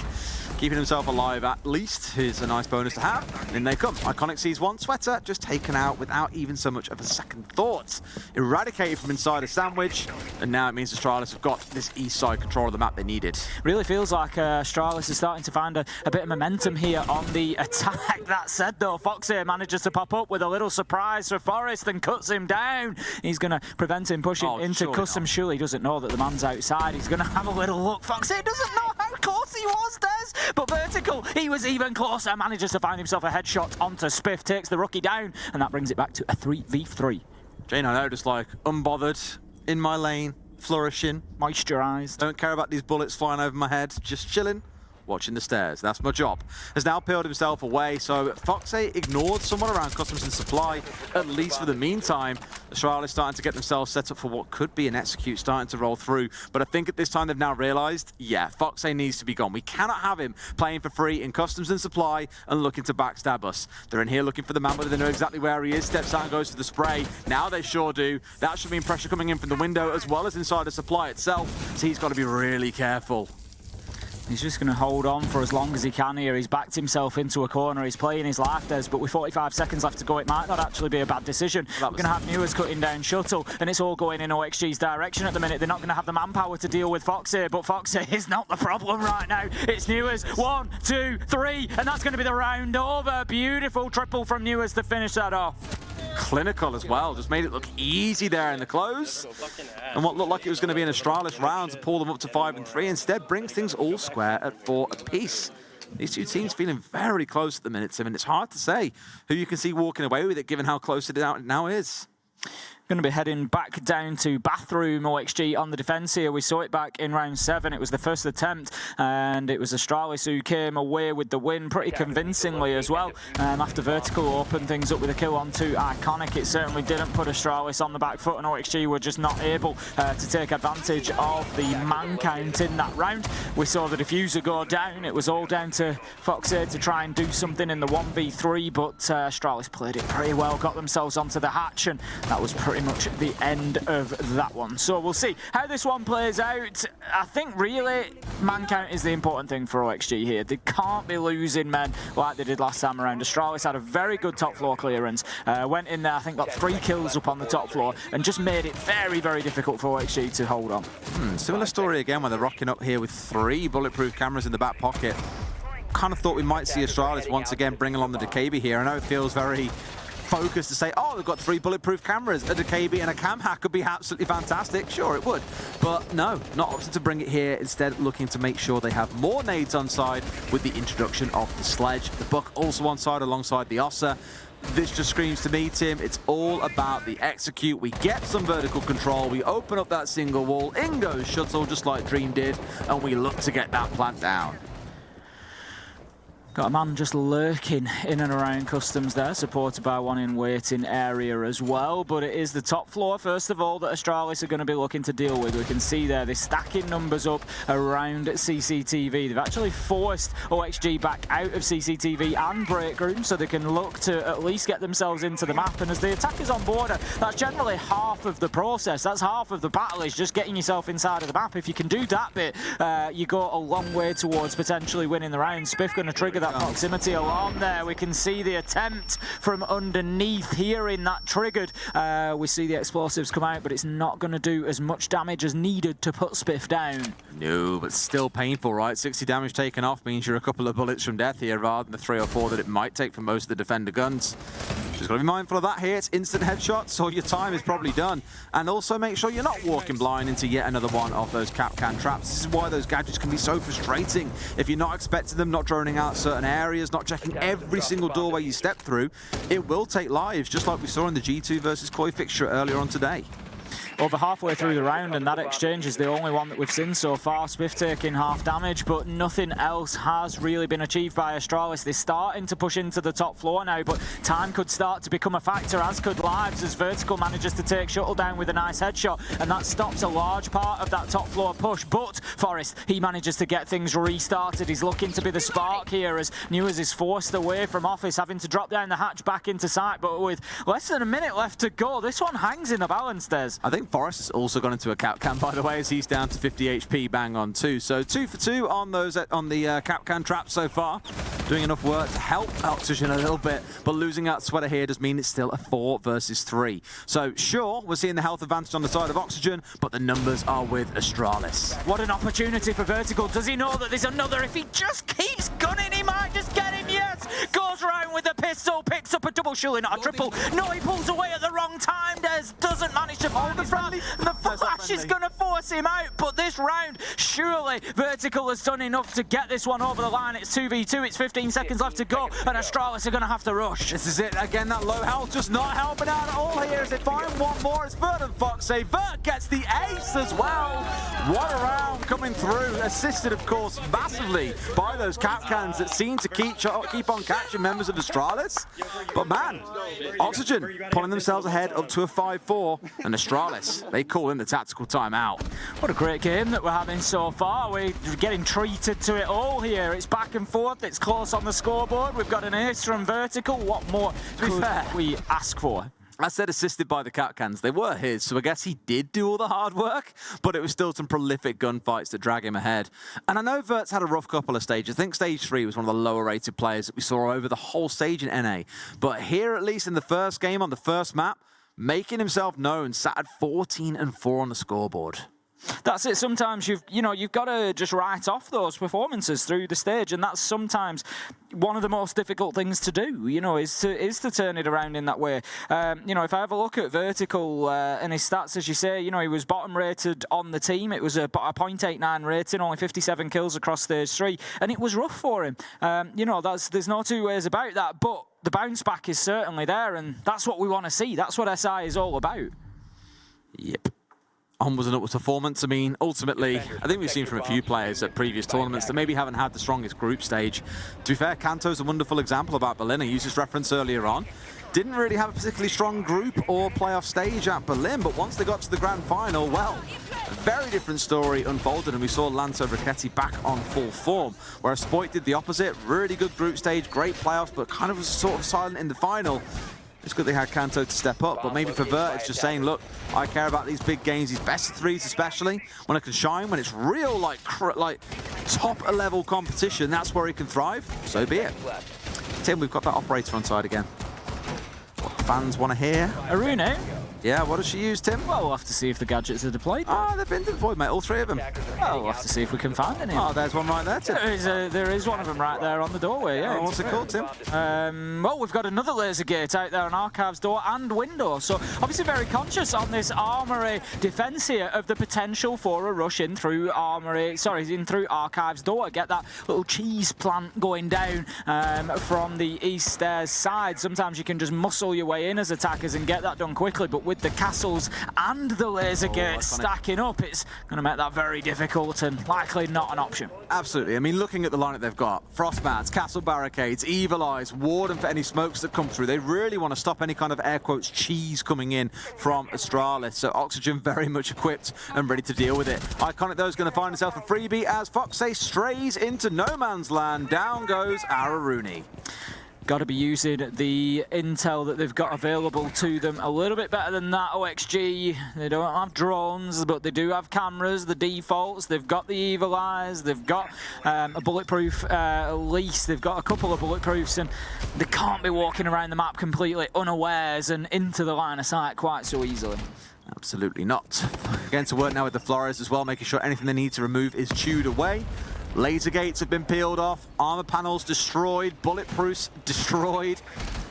B: Keeping himself alive at least is a nice bonus to have. And in they come. Iconic sees one. Sweater just taken out without even so much of a second thought. Eradicated from inside a sandwich, and now it means Astralis have got this east side control of the map they needed.
A: Really feels like Astralis is starting to find a bit of momentum here on the attack. That said, though, Foxy manages to pop up with a little surprise for Forrest and cuts him down. He's going to prevent him pushing into custom. Surely he doesn't know that the man's outside. He's going to have a little look. Foxy doesn't know how close he was, Des. But Vertical, he was even closer. Manages to find himself a headshot onto Spiff, takes the rookie down, and that brings it back to a 3v3.
B: Jane, I know, just like unbothered, in my lane, flourishing.
A: Moisturised.
B: Don't care about these bullets flying over my head, just chilling. Watching the stairs. That's my job. Has now peeled himself away, so Foxy ignored someone around customs and supply, at least for the meantime. Astralis starting to get themselves set up for what could be an execute starting to roll through. But I think at this time they've now realised, yeah, Foxy needs to be gone. We cannot have him playing for free in customs and supply and looking to backstab us. They're in here looking for the man, but they know exactly where he is. Steps out and goes for the spray. Now they sure do. That should mean pressure coming in from the window as well as inside the supply itself. So he's got to be really careful.
A: He's just going to hold on for as long as he can here. He's backed himself into a corner. He's playing his life, Des, but with 45 seconds left to go, it might not actually be a bad decision. We're going to have Newers cutting down Shuttle, and it's all going in OXG's direction at the minute. They're not going to have the manpower to deal with Foxy, but Foxy is not the problem right now. It's Newers. 1, 2, 3, and that's going to be the round over. Beautiful triple from Newers to finish that off.
B: Clinical as well, just made it look easy there in the close. And what looked like it was going to be an Astralis round to pull them up to 5 and 3 instead brings things all square at 4 apiece. These two teams feeling very close at the minute, Tim, and it's hard to say who you can see walking away with it given how close it now is.
A: Going to be heading back down to bathroom OXG on the defence here. We saw it back in round 7. It was the first attempt, and it was Astralis who came away with the win pretty convincingly as well. After Vertical opened things up with a kill onto Iconic, it certainly didn't put Astralis on the back foot, and OXG were just not able to take advantage of the man count in that round. We saw the diffuser go down. It was all down to Foxy to try and do something in the 1v3, but Astralis played it pretty well, got themselves onto the hatch, and that was pretty much the end of that one. So we'll see how this one plays out. I think really man count is the important thing for OXG here. They can't be losing men like they did last time around. Astralis had a very good top floor clearance, went in there, I think got 3 kills up on the top floor, and just made it very, very difficult for OXG to hold on.
B: Similar story again when they're rocking up here with 3 bulletproof cameras in the back pocket. Kind of thought we might see Astralis once again bring along the DKB here. I know it feels very focused to say, oh, they've got 3 bulletproof cameras. A DKB and a cam hack could be absolutely fantastic. Sure, it would. But no, not opting to bring it here. Instead, looking to make sure they have more nades on side with the introduction of the sledge. The Buck also on side alongside the Ossa. This just screams to me, Tim, it's all about the execute. We get some vertical control. We open up that single wall. In goes Shuttle, just like Dream did. And we look to get that plant down. Got a man just lurking in and around customs there, supported by one in waiting area as well. But it is the top floor, first of all, that Astralis are going to be looking to deal with. We can see there, they're stacking numbers up around CCTV. They've actually forced OXG back out of CCTV and break room, so they can look to at least get themselves into the map. And as the attack is on border, that's generally half of the process. That's half of the battle, is just getting yourself inside of the map. If you can do that bit, you go a long way towards potentially winning the round. Spiff going to trigger that proximity alarm there. We can see the attempt from underneath hearing that triggered. We see the explosives come out, but it's not going to do as much damage as needed to put Spiff down. No, but still painful, right? 60 damage taken off means you're a couple of bullets from death here rather than the 3 or 4 that it might take for most of the defender guns. Just got to be mindful of that here. It's instant headshots, so your time is probably done. And also make sure you're not walking blind into yet another one of those cap can traps. This is why those gadgets can be so frustrating. If you're not expecting them, not droning out certain areas, not checking every single doorway you step through, it will take lives, just like we saw in the G2 versus Koi fixture earlier on today.
A: over halfway through the round, and that exchange is the only one that we've seen so far. Spiff taking half damage, but nothing else has really been achieved by Astralis. They're starting to push into the top floor now, but time could start to become a factor, as could lives, as Vertical manages to take Shuttle down with a nice headshot, and that stops a large part of that top floor push. But Forest, he manages to get things restarted. He's looking to be the spark here, as Newers is forced away from Office, having to drop down the hatch back into sight. But with less than a minute left to go, this one hangs in the balance, Des.
B: I think Forest has also gone into a cap can, by the way, as he's down to 50 HP, bang on 2. So 2 for 2 on those the cap can traps so far. Doing enough work to help Oxygen a little bit, but losing that sweater here does mean it's still a 4 versus 3. So sure, we're seeing the health advantage on the side of Oxygen, but the numbers are with Astralis.
A: What an opportunity for Vertical. Does he know that there's another? If he just keeps gunning, he might just get him. Yes! Goes round with a pistol, picks up a double, surely not a triple. No, he pulls away at the wrong time. Des doesn't manage to hold the friendly. The flash is going to force him out, but this round, surely Vertical has done enough to get this one over the line. It's 2v2, it's 15 seconds left to go, and Astralis are going to have to rush.
B: This is it. Again, that low health just not helping out at all here as they find one more. It's Vert and Fox. Vert gets the ace as well. What a round coming through. Assisted, of course, massively by those cap cans that seem to keep on catching members of Astralis. But man, Oxygen pulling themselves ahead up to a 5-4, and Astralis, they call in the tactical timeout.
A: What a great game that we're having so far. We're getting treated to it all here. It's back and forth. It's close on the scoreboard. We've got an ace from Vertical. What more could we ask for?
B: I said assisted by the cap cans. They were his, so I guess he did do all the hard work, but it was still some prolific gunfights that drag him ahead. And I know Vert's had a rough couple of stages. I think stage 3 was one of the lower rated players that we saw over the whole stage in NA. But here, at least in the first game on the first map, making himself known, sat at 14 and 4 on the scoreboard.
A: That's it. Sometimes you've got to just write off those performances through the stage, and that's sometimes one of the most difficult things to do. Is to turn it around in that way. If I have a look at Vertical and his stats, as you say, he was bottom rated on the team. It was a 0.89 rating, only 57 kills across stage 3, and it was rough for him. There's no two ways about that. But the bounce back is certainly there, and that's what we want to see. That's what SI is all about.
B: Yep. Onwards and upwards performance. I mean, ultimately, I think we've seen from a few players at previous tournaments that maybe haven't had the strongest group stage. To be fair, Kanto's a wonderful example about Berlin. I used this reference earlier on. Didn't really have a particularly strong group or playoff stage at Berlin, but once they got to the grand final, well, a very different story unfolded, and we saw Lanto Riquetti back on full form, whereas Spoit did the opposite. Really good group stage, great playoffs, but kind of was sort of silent in the final. It's good they had Kanto to step up, but maybe for Vert, it's just saying, look, I care about these big games, these best of 3s especially, when I can shine, when it's real, like top-level competition, that's where he can thrive, so be it. Tim, we've got that operator on side again. What the fans want to hear.
A: Arune?
B: Yeah, what does she use, Tim?
A: Well, we'll have to see if the gadgets are deployed.
B: Oh, they've been deployed, mate, all 3 of them.
A: Well, we'll have to see if we can find any.
B: Oh, there's one right there, Tim.
A: There is one of them right there on the doorway, yeah.
B: Oh, what's it called, Tim?
A: Well, we've got another laser gate out there on Archive's door and window, so obviously very conscious on this Armory defense here of the potential for a rush in through through Archive's door. Get that little cheese plant going down from the east stairs side. Sometimes you can just muscle your way in as attackers and get that done quickly, but with the castles and the laser gate stacking up, it's going to make that very difficult and likely not an option.
B: Absolutely. I mean, looking at the lineup they've got, Frostbats, Castle Barricades, Evil Eyes, Warden for any smokes that come through. They really want to stop any kind of air quotes cheese coming in from Astralis. So Oxygen very much equipped and ready to deal with it. Iconic though is going to find himself a freebie as Foxay strays into no man's land. Down goes Araruni.
A: Got to be using the intel that they've got available to them a little bit better than that. OXG, they don't have drones, but they do have cameras, the defaults. They've got the Evil Eyes, they've got a bulletproof lease, they've got a couple of bulletproofs, and they can't be walking around the map completely unawares and into the line of sight quite so easily.
B: Absolutely not. Again, to work now with the Flores as well, making sure anything they need to remove is chewed away. Laser gates have been peeled off, armor panels destroyed, bulletproofs destroyed.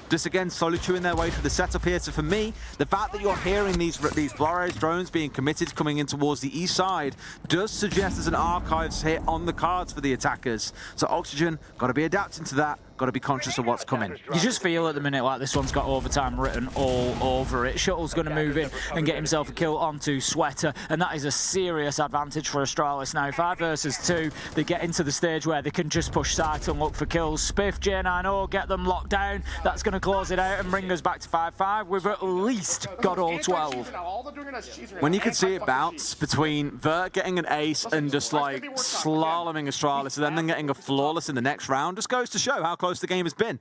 B: Just again, slowly chewing their way through the setup here. So for me, the fact that you're hearing these Flores drones being committed coming in towards the east side does suggest there's an archives hit on the cards for the attackers. So Oxygen got to be adapting to that. got to be conscious of what's coming.
A: You just feel at the minute like this one's got overtime written all over it. Shuttle's going to move in and get himself a kill onto Sweater, and that is a serious advantage for Astralis now. 5 versus 2, they get into the stage where they can just push side and look for kills. Spiff, J90, get them locked down. That's going to close it out and bring us back to 5-5. We've at least got all 12.
B: When you can see it bounce between Vert getting an ace and just like slaloming Astralis and then getting a flawless in the next round, just goes to show how close the game has been.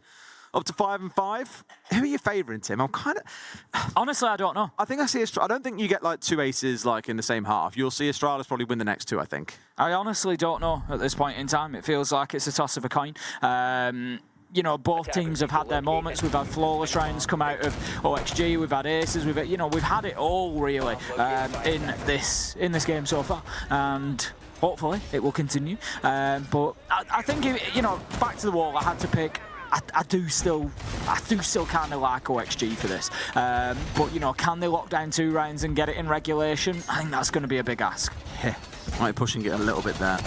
B: Up to 5-5. Who are you favouring, Tim? I'm kind of...
A: Honestly, I don't know.
B: I think I see I don't think you get like 2 aces like in the same half. You'll see Astralis probably win the next 2, I think.
A: I honestly don't know at this point in time. It feels like it's a toss of a coin. You know, both teams have had their moments. We've had flawless rounds come out of OXG. We've had aces. We've had it all really in this game so far, and hopefully it will continue. But I think back to the wall. I had to pick. I do still kind of like OXG for this. But can they lock down 2 rounds and get it in regulation? I think that's going to be a big ask.
B: Yeah, might be pushing it a little bit there.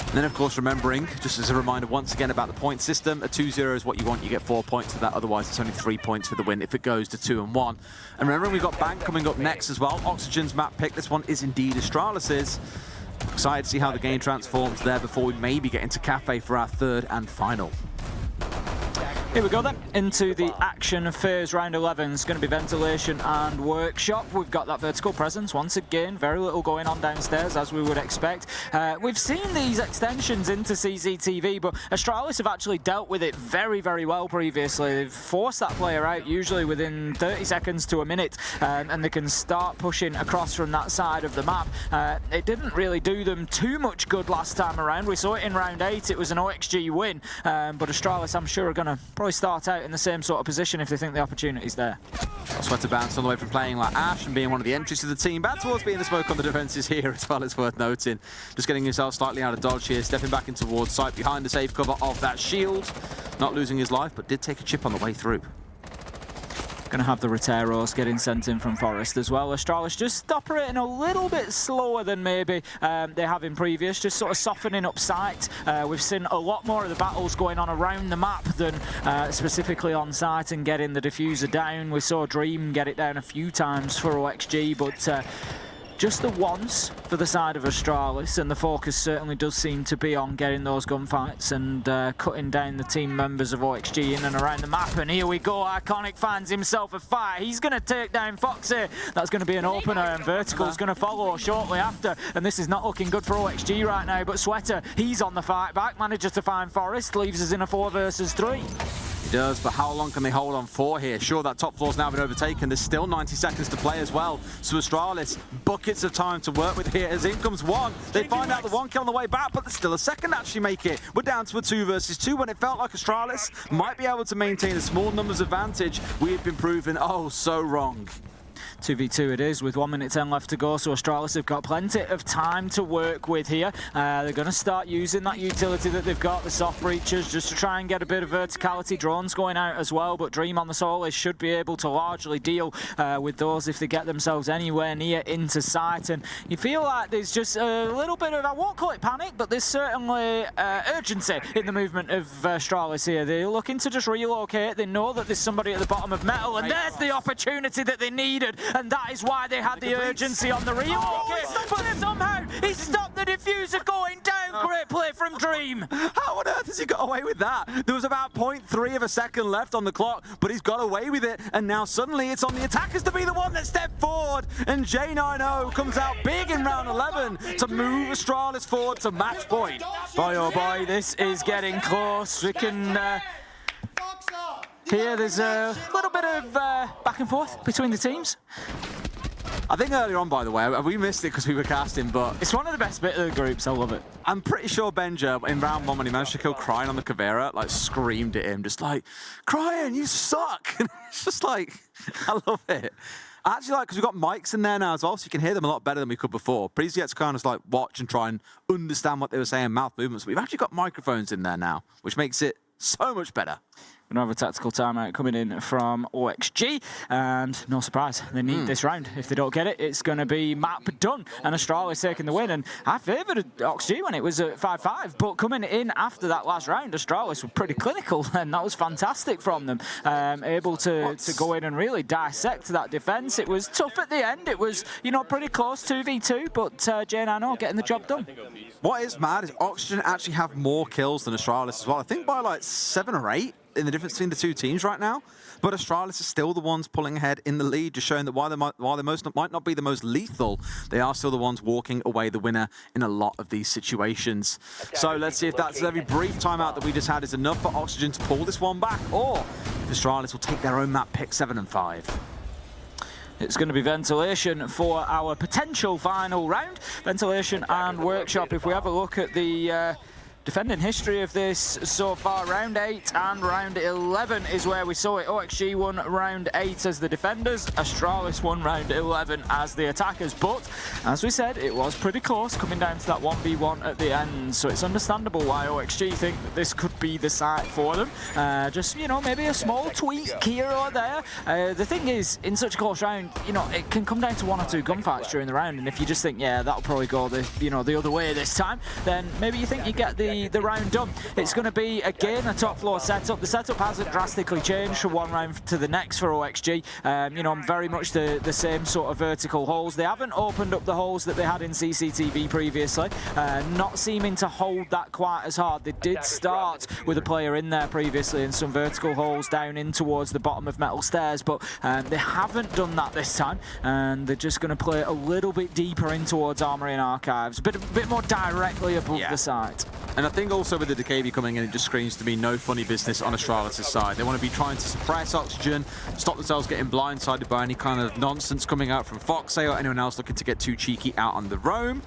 B: And then, of course, remembering, just as a reminder once again about the point system, a 2-0 is what you want. You get 4 points for that. Otherwise, it's only 3 points for the win if it goes to 2-1. And remembering, we've got Bank coming up next as well. Oxygen's map pick. This one is indeed Astralis's. Excited to see how the game transforms there before we maybe get into Cafe for our 3rd and final.
A: Here we go then, into the action phase. Round 11 is going to be Ventilation and Workshop. We've got that vertical presence once again. Very little going on downstairs, as we would expect. We've seen these extensions into CCTV, but Astralis have actually dealt with it very, very well previously. They've forced that player out, usually within 30 seconds to a minute, and they can start pushing across from that side of the map. It didn't really do them too much good last time around. We saw it in round 8. It was an OXG win, but Astralis, I'm sure, are going to probably start out in the same sort of position if they think the opportunity's there.
B: Sweater bounce all the way from playing like Ash and being one of the entries to the team back towards being the smoke on the defences here as well, it's worth noting. Just getting himself slightly out of dodge here, stepping back in towards sight behind the safe cover of that shield. Not losing his life, but did take a chip on the way through.
A: Going to have the Roteros getting sent in from Forest as well. Astralis just operating a little bit slower than maybe they have in previous, just sort of softening up sight. We've seen a lot more of the battles going on around the map than specifically on site and getting the diffuser down. We saw Dream get it down a few times for OXG, but just the once for the side of Astralis, and the focus certainly does seem to be on getting those gunfights and cutting down the team members of OXG in and around the map. And here we go, Iconic finds himself a fight. He's going to take down Foxy. That's going to be an opener, and Vertical's going to follow shortly after. And this is not looking good for OXG right now, but Sweater, he's on the fight back, manages to find Forest, leaves us in a 4 versus 3.
B: He does, but how long can they hold on for here? Sure, that top floor's now been overtaken. There's still 90 seconds to play as well. So Astralis, buckets of time to work with here as in comes 1. They find out the 1 kill on the way back, but there's still a second to actually make it. We're down to a 2 versus 2 when it felt like Astralis might be able to maintain a small numbers advantage. We have been proven oh so wrong.
A: 2v2 it is with 1 minute 10 left to go, so Astralis have got plenty of time to work with here. They're going to start using that utility that they've got, the soft breachers, just to try and get a bit of verticality. Drones going out as well, but Dream on the Solis should be able to largely deal with those if they get themselves anywhere near into sight. And you feel like there's just a little bit of, I won't call it panic, but there's certainly urgency in the movement of Astralis here. They're looking to just relocate. They know that there's somebody at the bottom of metal, and there's the opportunity that they needed. And that is why they had the urgency on the relocate. But somehow he stopped the diffuser going down. Great play from Dream.
B: How on earth has he got away with that? There was about 0.3 of a second left on the clock, but he's got away with it. And now suddenly it's on the attackers to be the one that stepped forward. And J90 comes out big in round 11 to move Astralis forward to match point.
A: Boy, oh boy, this is getting close. We can... Here, there's a little bit of back and forth between the teams.
B: I think earlier on, by the way, we missed it because we were casting, but...
A: It's one of the best bits of the groups, I love it.
B: I'm pretty sure Benja, in round 1, when he managed to kill Cryin on the Caveira, like, screamed at him, just like, Cryin, you suck! And it's just like, I love it. I actually like, because we've got mics in there now as well, so you can hear them a lot better than we could before. Previously, you had to kind of like watch and try and understand what they were saying, mouth movements. But we've actually got microphones in there now, which makes it so much better.
A: Another tactical timeout coming in from OXG, and no surprise, they need this round. If they don't get it, it's going to be map done, and Australis taking the win. And I favoured OXG when it was at 5-5, but coming in after that last round, Australis were pretty clinical, and that was fantastic from them. Able to go in and really dissect that defence. It was tough at the end. It was, you know, pretty close 2v2, but J9O getting the job done.
B: What is mad is Oxygen actually have more kills than Australis as well. I think by like 7 or 8 in the difference between the two teams right now. But Australis are still the ones pulling ahead in the lead, just showing that while they might not be the most lethal, they are still the ones walking away the winner in a lot of these situations. So let's see if that very brief timeout that we just had is enough for Oxygen to pull this one back, or if Australis will take their own map pick 7 and 5.
A: It's going to be Ventilation for our potential final round. Ventilation and Workshop. If we have a look at the defending history of this so far, round 8 and round 11 is where we saw it. OXG won round 8 as the defenders, Australis won round 11 as the attackers. But as we said, it was pretty close, coming down to that 1v1 at the end. So it's understandable why OXG think that this could be the site for them. Just, you know, maybe a small tweak here or there. The thing is, in such a close round, you know, it can come down to 1 or 2 gunfights during the round. And if you just think, yeah, that'll probably go the other way this time, then maybe you think you get the round done. It's going to be, again, a top floor setup. The setup hasn't drastically changed from one round to the next for OXG. You know, very much the same sort of vertical holes. They haven't opened up the holes that they had in CCTV previously, not seeming to hold that quite as hard. They did start with a player in there previously and some vertical holes down in towards the bottom of metal stairs, but they haven't done that this time, and they're just going to play a little bit deeper in towards Armory and Archives, a bit more directly above the site.
B: And I think also with the Decavi coming in, it just screams to me no funny business on Australis' side. They want to be trying to suppress Oxygen, stop themselves getting blindsided by any kind of nonsense coming out from Foxay or anyone else looking to get too cheeky out on the roam.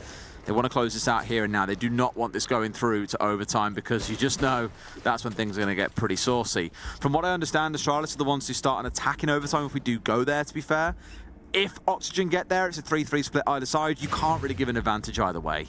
B: They want to close this out here and now. They do not want this going through to overtime, because you just know that's when things are going to get pretty saucy. From what I understand, Australis are the ones who start an attack in overtime if we do go there, to be fair. If Oxygen get there, it's a 3-3 split either side. You can't really give an advantage either way.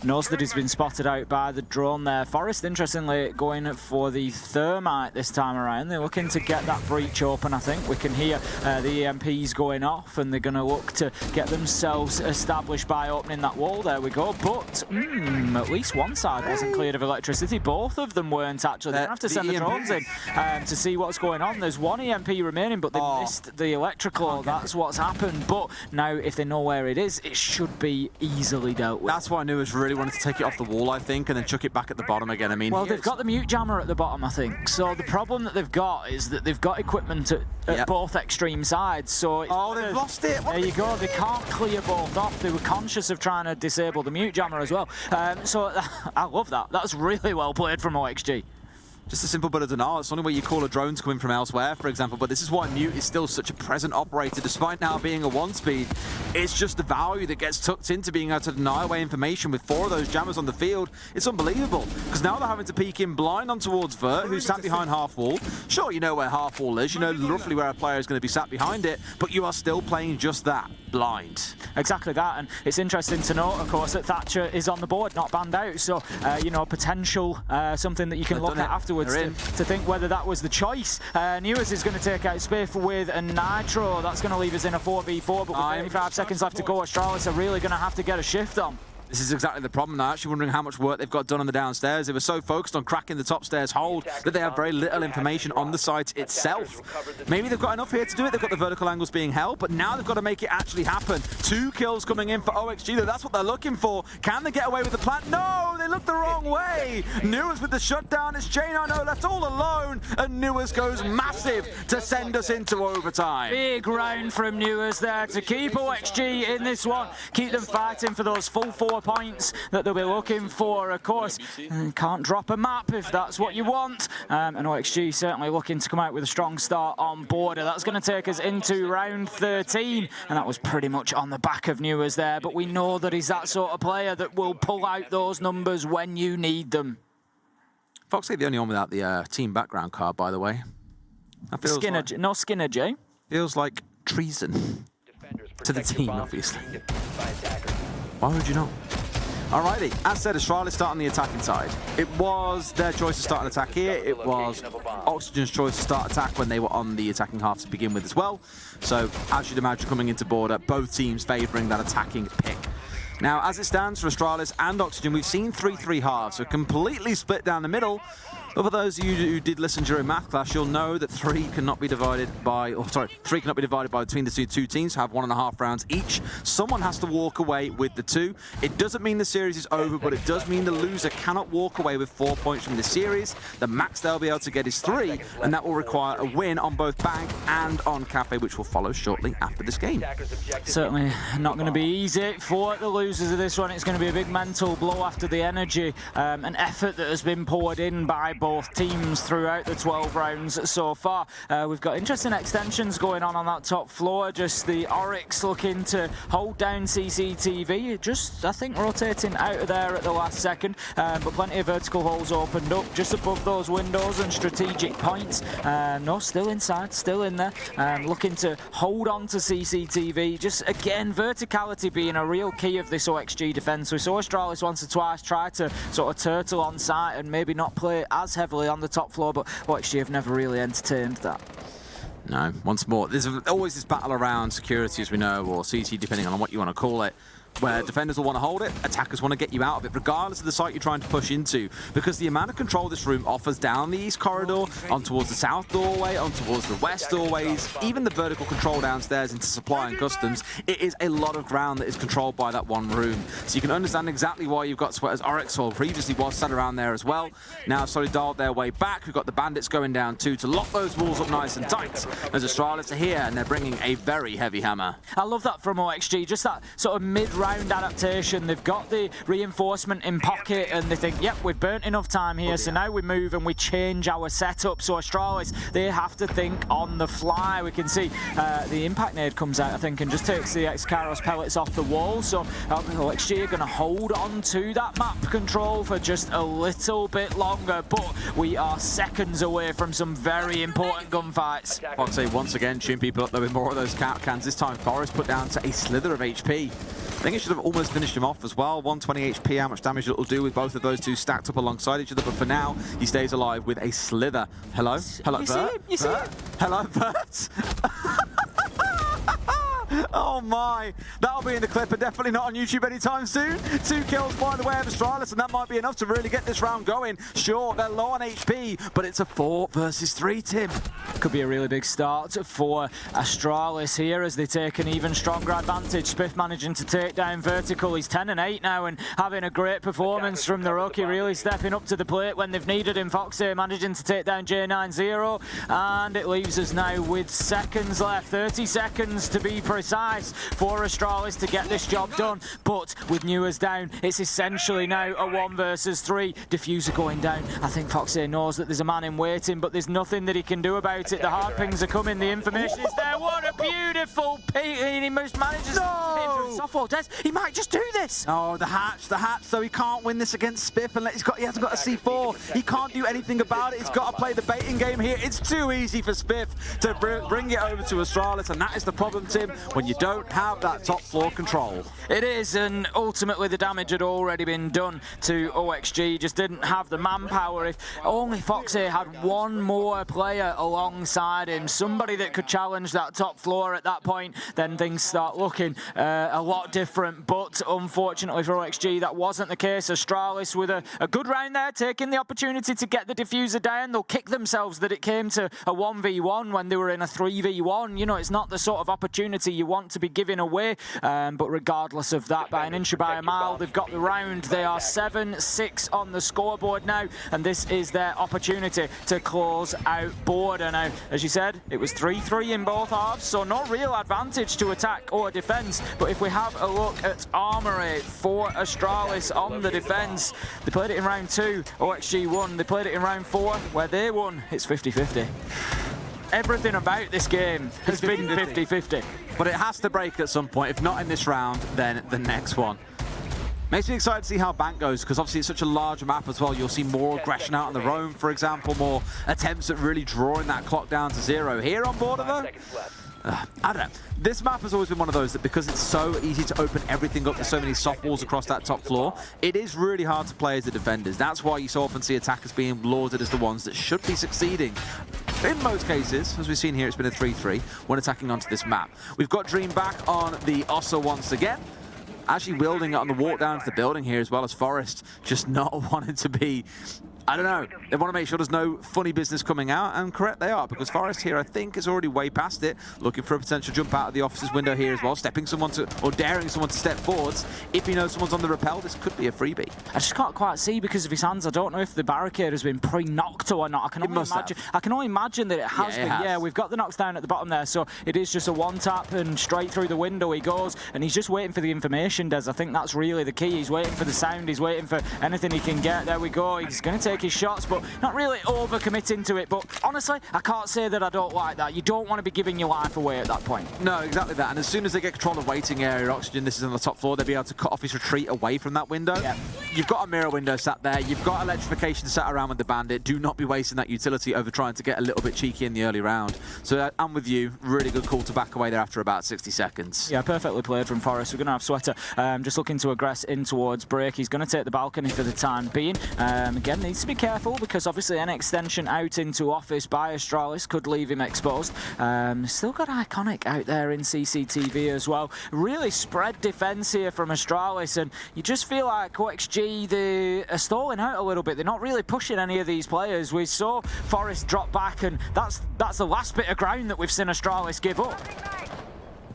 A: Knows that he's been spotted out by the drone there. Forest, interestingly, going for the thermite this time around. They're looking to get that breach open, I think. We can hear the EMPs going off, and they're going to look to get themselves established by opening that wall. There we go. But at least one side wasn't cleared of electricity. Both of them weren't, actually. They don't have to send the drones in to see what's going on. There's one EMP remaining, but they missed the electrical. That's what's happened. But now, if they know where it is, it should be easily dealt with.
B: That's what I knew was really wanted to take it off the wall, I think, and then chuck it back at the bottom again. I mean,
A: well, they've got the mute jammer at the bottom, I think. So the problem that they've got is that they've got equipment at both extreme sides. So
B: they've lost it.
A: There you go. They can't clear both off. They were conscious of trying to disable the mute jammer as well. So I love that. That's really well played from OXG.
B: Just a simple bit of denial. It's the only way you call a drone to come in from elsewhere, for example, but this is why Mute is still such a present operator, despite now being a 1-speed. It's just the value that gets tucked into being able to deny away information with 4 of those jammers on the field. It's unbelievable, because now they're having to peek in blind on towards Vert, who's sat behind half wall. Sure, you know where half wall is, you know roughly where a player is going to be sat behind it, but you are still playing just that, blind.
A: Exactly that, and it's interesting to note, of course, that Thatcher is on the board, not banned out, so, you know, potential, something that you can look at afterwards to think whether that was the choice. Newers is going to take out Spiff with a Nitro. That's going to leave us in a 4v4, but with 35 seconds left to go, Australis are really going to have to get a shift on.
B: This is exactly the problem. I'm actually wondering how much work they've got done on the downstairs. They were so focused on cracking the top stairs hold that they have very little information on the site itself. Maybe they've got enough here to do it. They've got the vertical angles being held, but now they've got to make it actually happen. 2 kills coming in for OXG, though. That's what they're looking for. Can they get away with the plant? No, they look the wrong way. Newers with the shutdown. It's J9O left all alone, and Newers goes massive to send us into overtime.
A: Big round from Newers there to keep OXG in this one. Keep them fighting for those full 4 points that they'll be looking for. Of course, can't drop a map if that's what you want. And OXG certainly looking to come out with a strong start on border. That's going to take us into round 13. And that was pretty much on the back of Newers there. But we know that he's that sort of player that will pull out those numbers when you need them.
B: Foxy, the only one without the team background card, by the way. That feels
A: Skinner,
B: like,
A: no Skinner, Jay.
B: Feels like treason to the team, obviously. Why would you not? Alrighty, as said, Astralis start on the attacking side. It was their choice to start an attack here. It was Oxygen's choice to start attack when they were on the attacking half to begin with as well. So, as you'd imagine, coming into Border, both teams favouring that attacking pick. Now, as it stands for Astralis and Oxygen, we've seen 3-3 halves, so completely split down the middle. But for those of you who did listen during math class, you'll know that 3 cannot be divided by between the two teams, have 1.5 rounds each. Someone has to walk away with the 2. It doesn't mean the series is over, but it does mean the loser cannot walk away with 4 points from the series. The max they'll be able to get is 3, and that will require a win on both Bank and on Cafe, which will follow shortly after this game.
A: Certainly not going to be easy for the losers of this one. It's going to be a big mental blow after the energy and effort that has been poured in by both teams throughout the 12 rounds so far. We've got interesting extensions going on that top floor. Just the Oryx looking to hold down CCTV. Just, I think, rotating out of there at the last second. But plenty of vertical holes opened up just above those windows and strategic points. No, still inside, still in there. Looking to hold on to CCTV. Just, again, verticality being a real key of this OXG defence. We saw Astralis once or twice try to sort of turtle on site and maybe not play as heavily on the top floor, but OXG have never really entertained that.
B: No, once more, there's always this battle around security, as we know, or CT, depending on what you want to call it, where defenders will want to hold it, attackers want to get you out of it, regardless of the site you're trying to push into. Because the amount of control this room offers down the east corridor, on towards the south doorway, on towards the west doorways, even the vertical control downstairs into supply and customs, it is a lot of ground that is controlled by that one room. So you can understand exactly why you've got Sweaters Oryx, or previously was sat around there as well. Now slowly dialed their way back. We've got the bandits going down too to lock those walls up nice and tight. As Astralis are here, and they're bringing a very heavy hammer.
A: I love that from OXG, just that sort of mid-round adaptation. They've got the reinforcement in pocket and they think, yep, we've burnt enough time here, so now we move and we change our setup. So Astralis, they have to think on the fly. We can see the impact nade comes out, I think, and just takes the X-Karos pellets off the wall. So OXG are going to hold on to that map control for just a little bit longer, but we are seconds away from some very important gunfights.
B: Foxy once again chewing people up there with more of those cap cans. This time Forest put down to a slither of HP. I think it should have almost finished him off as well. 120 HP, how much damage it'll do with both of those two stacked up alongside each other. But for now, he stays alive with a slither. Hello? Hello,
A: you
B: Bert?
A: See him? You see him?
B: Hello, Bert? Oh my, that'll be in the clip, and definitely not on YouTube anytime soon. 2 kills by the way of Astralis, and that might be enough to really get this round going. Sure, they're low on HP, but it's a 4 versus 3, Tim.
A: Could be a really big start for Astralis here as they take an even stronger advantage. Spiff managing to take down Vertical. He's 10 and 8 now and having a great performance from the rookie, really stepping up to the plate when they've needed him. Foxy managing to take down J90, and it leaves us now with seconds left, 30 seconds to be precise for Astralis to get this job done. But with Newers down, it's essentially now a 1 versus 3. Diffuser going down. I think Foxy knows that there's a man in waiting, but there's nothing that he can do about it. The hard pings are coming, the information is there. What a beautiful peek. He manages to hit through softball. Des, he might just do this.
B: Oh, the hatch, so he can't win this against Spiff unless he hasn't got a C4. He can't do anything about it. He's got to play the baiting game here. It's too easy for Spiff to bring it over to Astralis, and that is the problem, Tim, when you don't have that top floor control.
A: It is, and ultimately the damage had already been done to OXG. Just didn't have the manpower. If only Foxy had one more player alongside him, somebody that could challenge that top floor at that point, then things start looking a lot different. But unfortunately for OXG, that wasn't the case. Astralis with a good round there, taking the opportunity to get the diffuser down. They'll kick themselves that it came to a 1v1 when they were in a 3v1. You know, it's not the sort of opportunity you want to be giving away. But regardless of that, by an inch or by a mile, they've got the round. They are 7-6 on the scoreboard now, and this is their opportunity to close out Border. Now, as you said, it was 3-3 in both halves, so no real advantage to attack or defence. But if we have a look at Armory for Astralis on the defence, they played it in round 2, OXG won. They played it in round 4, where they won. It's 50-50. Everything about this game has been 50-50.
B: But it has to break at some point. If not in this round, then the next one. Makes me excited to see how Bank goes, because obviously it's such a large map as well. You'll see more aggression out on the roam, for example, more attempts at really drawing that clock down to 0. Here on Border, though, I don't know. This map has always been one of those that because it's so easy to open everything up, there's so many soft walls across that top floor, it is really hard to play as the defenders. That's why you so often see attackers being lauded as the ones that should be succeeding. In most cases, as we've seen here, it's been a 3-3 when attacking onto this map. We've got Dream back on the Ossa once again. Actually wielding it on the walk down to the building here, as well as Forest just not wanting to be... I don't know. They want to make sure there's no funny business coming out, and correct they are, because Forest here, I think, is already way past it, looking for a potential jump out of the officer's window here as well, stepping someone to, or daring someone to step forwards. If he knows someone's on the rappel, this could be a freebie.
A: I just can't quite see because of his hands. I don't know if the barricade has been pre-knocked or not. I can only imagine that it has been. Yeah, we've got the knocks down at the bottom there, so it is just a one tap and straight through the window he goes, and he's just waiting for the information, Des. I think that's really the key. He's waiting for the sound, he's waiting for anything he can get. There we go. He's going to take his shots, but not really over-committing to it. But honestly, I can't say that I don't like that. You don't want to be giving your life away at that point.
B: No, exactly that. And as soon as they get control of waiting area, Oxygen, this is on the top floor, they'll be able to cut off his retreat away from that window. Yeah. You've got a mirror window sat there. You've got electrification sat around with the bandit. Do not be wasting that utility over trying to get a little bit cheeky in the early round. So I'm with you. Really good call to back away there after about 60 seconds.
A: Yeah, perfectly played from Forest. We're going to have Sweater just looking to aggress in towards break. He's going to take the balcony for the time being. Again, needs to be careful because obviously an extension out into office by Astralis could leave him exposed. Still got Iconic out there in CCTV as well. Really spread defense here from Astralis, and you just feel like OXG, they are stalling out a little bit. They're not really pushing any of these players. We saw Forest drop back, and that's the last bit of ground that we've seen Astralis give up.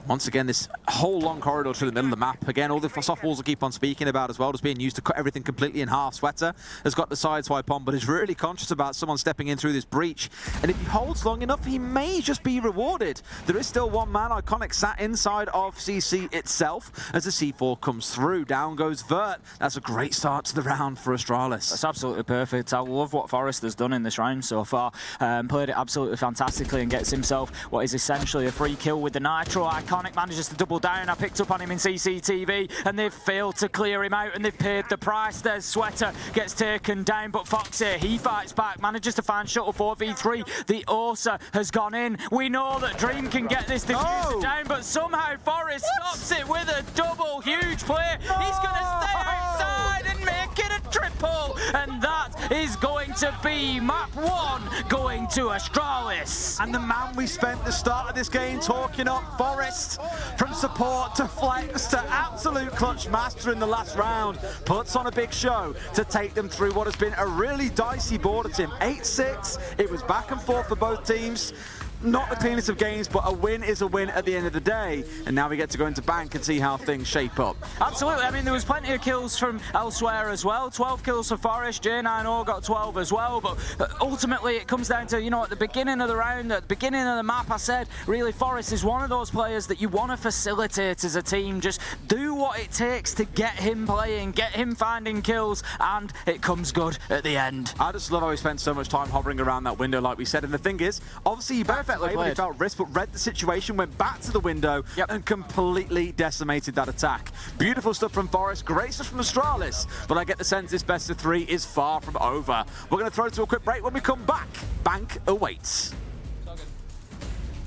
B: Once again, this whole long corridor through the middle of the map. Again, all the soft walls I keep on speaking about as well, just being used to cut everything completely in half. Sweater has got the side swipe on, but is really conscious about someone stepping in through this breach. And if he holds long enough, he may just be rewarded. There is still one man. Iconic sat inside of CC itself as the C4 comes through. Down goes Vert. That's a great start to the round for Astralis.
A: That's absolutely perfect. I love what Forest has done in this round so far. Played it absolutely fantastically and gets himself what is essentially a free kill with the Nitro. Iconic manages to double down. I picked up on him in CCTV, and they've failed to clear him out, and they've paid the price. There's Sweater gets taken down, but Fox here, he fights back, manages to find Shuttle 4v3. The Osa has gone in. We know that Dream can get this diffuser down, but somehow Forest stops it with a double. Huge play. He's going to stay outside and make it a triple, and that is going to be map 1 going to Astralis.
B: And the man we spent the start of this game talking up, Forest, from support to flex to absolute clutch master in the last round, puts on a big show to take them through what has been a really dicey border team. 8-6, it was back and forth for both teams. Not the cleanest of games, but a win is a win at the end of the day. And now we get to go into bank and see how things shape up.
A: Absolutely. I mean, there was plenty of kills from elsewhere as well. 12 kills for Forest. J9O got 12 as well. But ultimately, it comes down to, you know, at the beginning of the round, at the beginning of the map, I said, really, Forest is one of those players that you want to facilitate as a team. Just do what it takes to get him playing, get him finding kills, and it comes good at the end.
B: I just love how he spent so much time hovering around that window, like we said. And the thing is, obviously, he perfectly played. He felt risk, but read the situation, went back to the window, and completely decimated that attack. Beautiful stuff from Forest, great stuff from Astralis, but I get the sense this best of 3 is far from over. We're going to throw to a quick break. When we come back, bank awaits.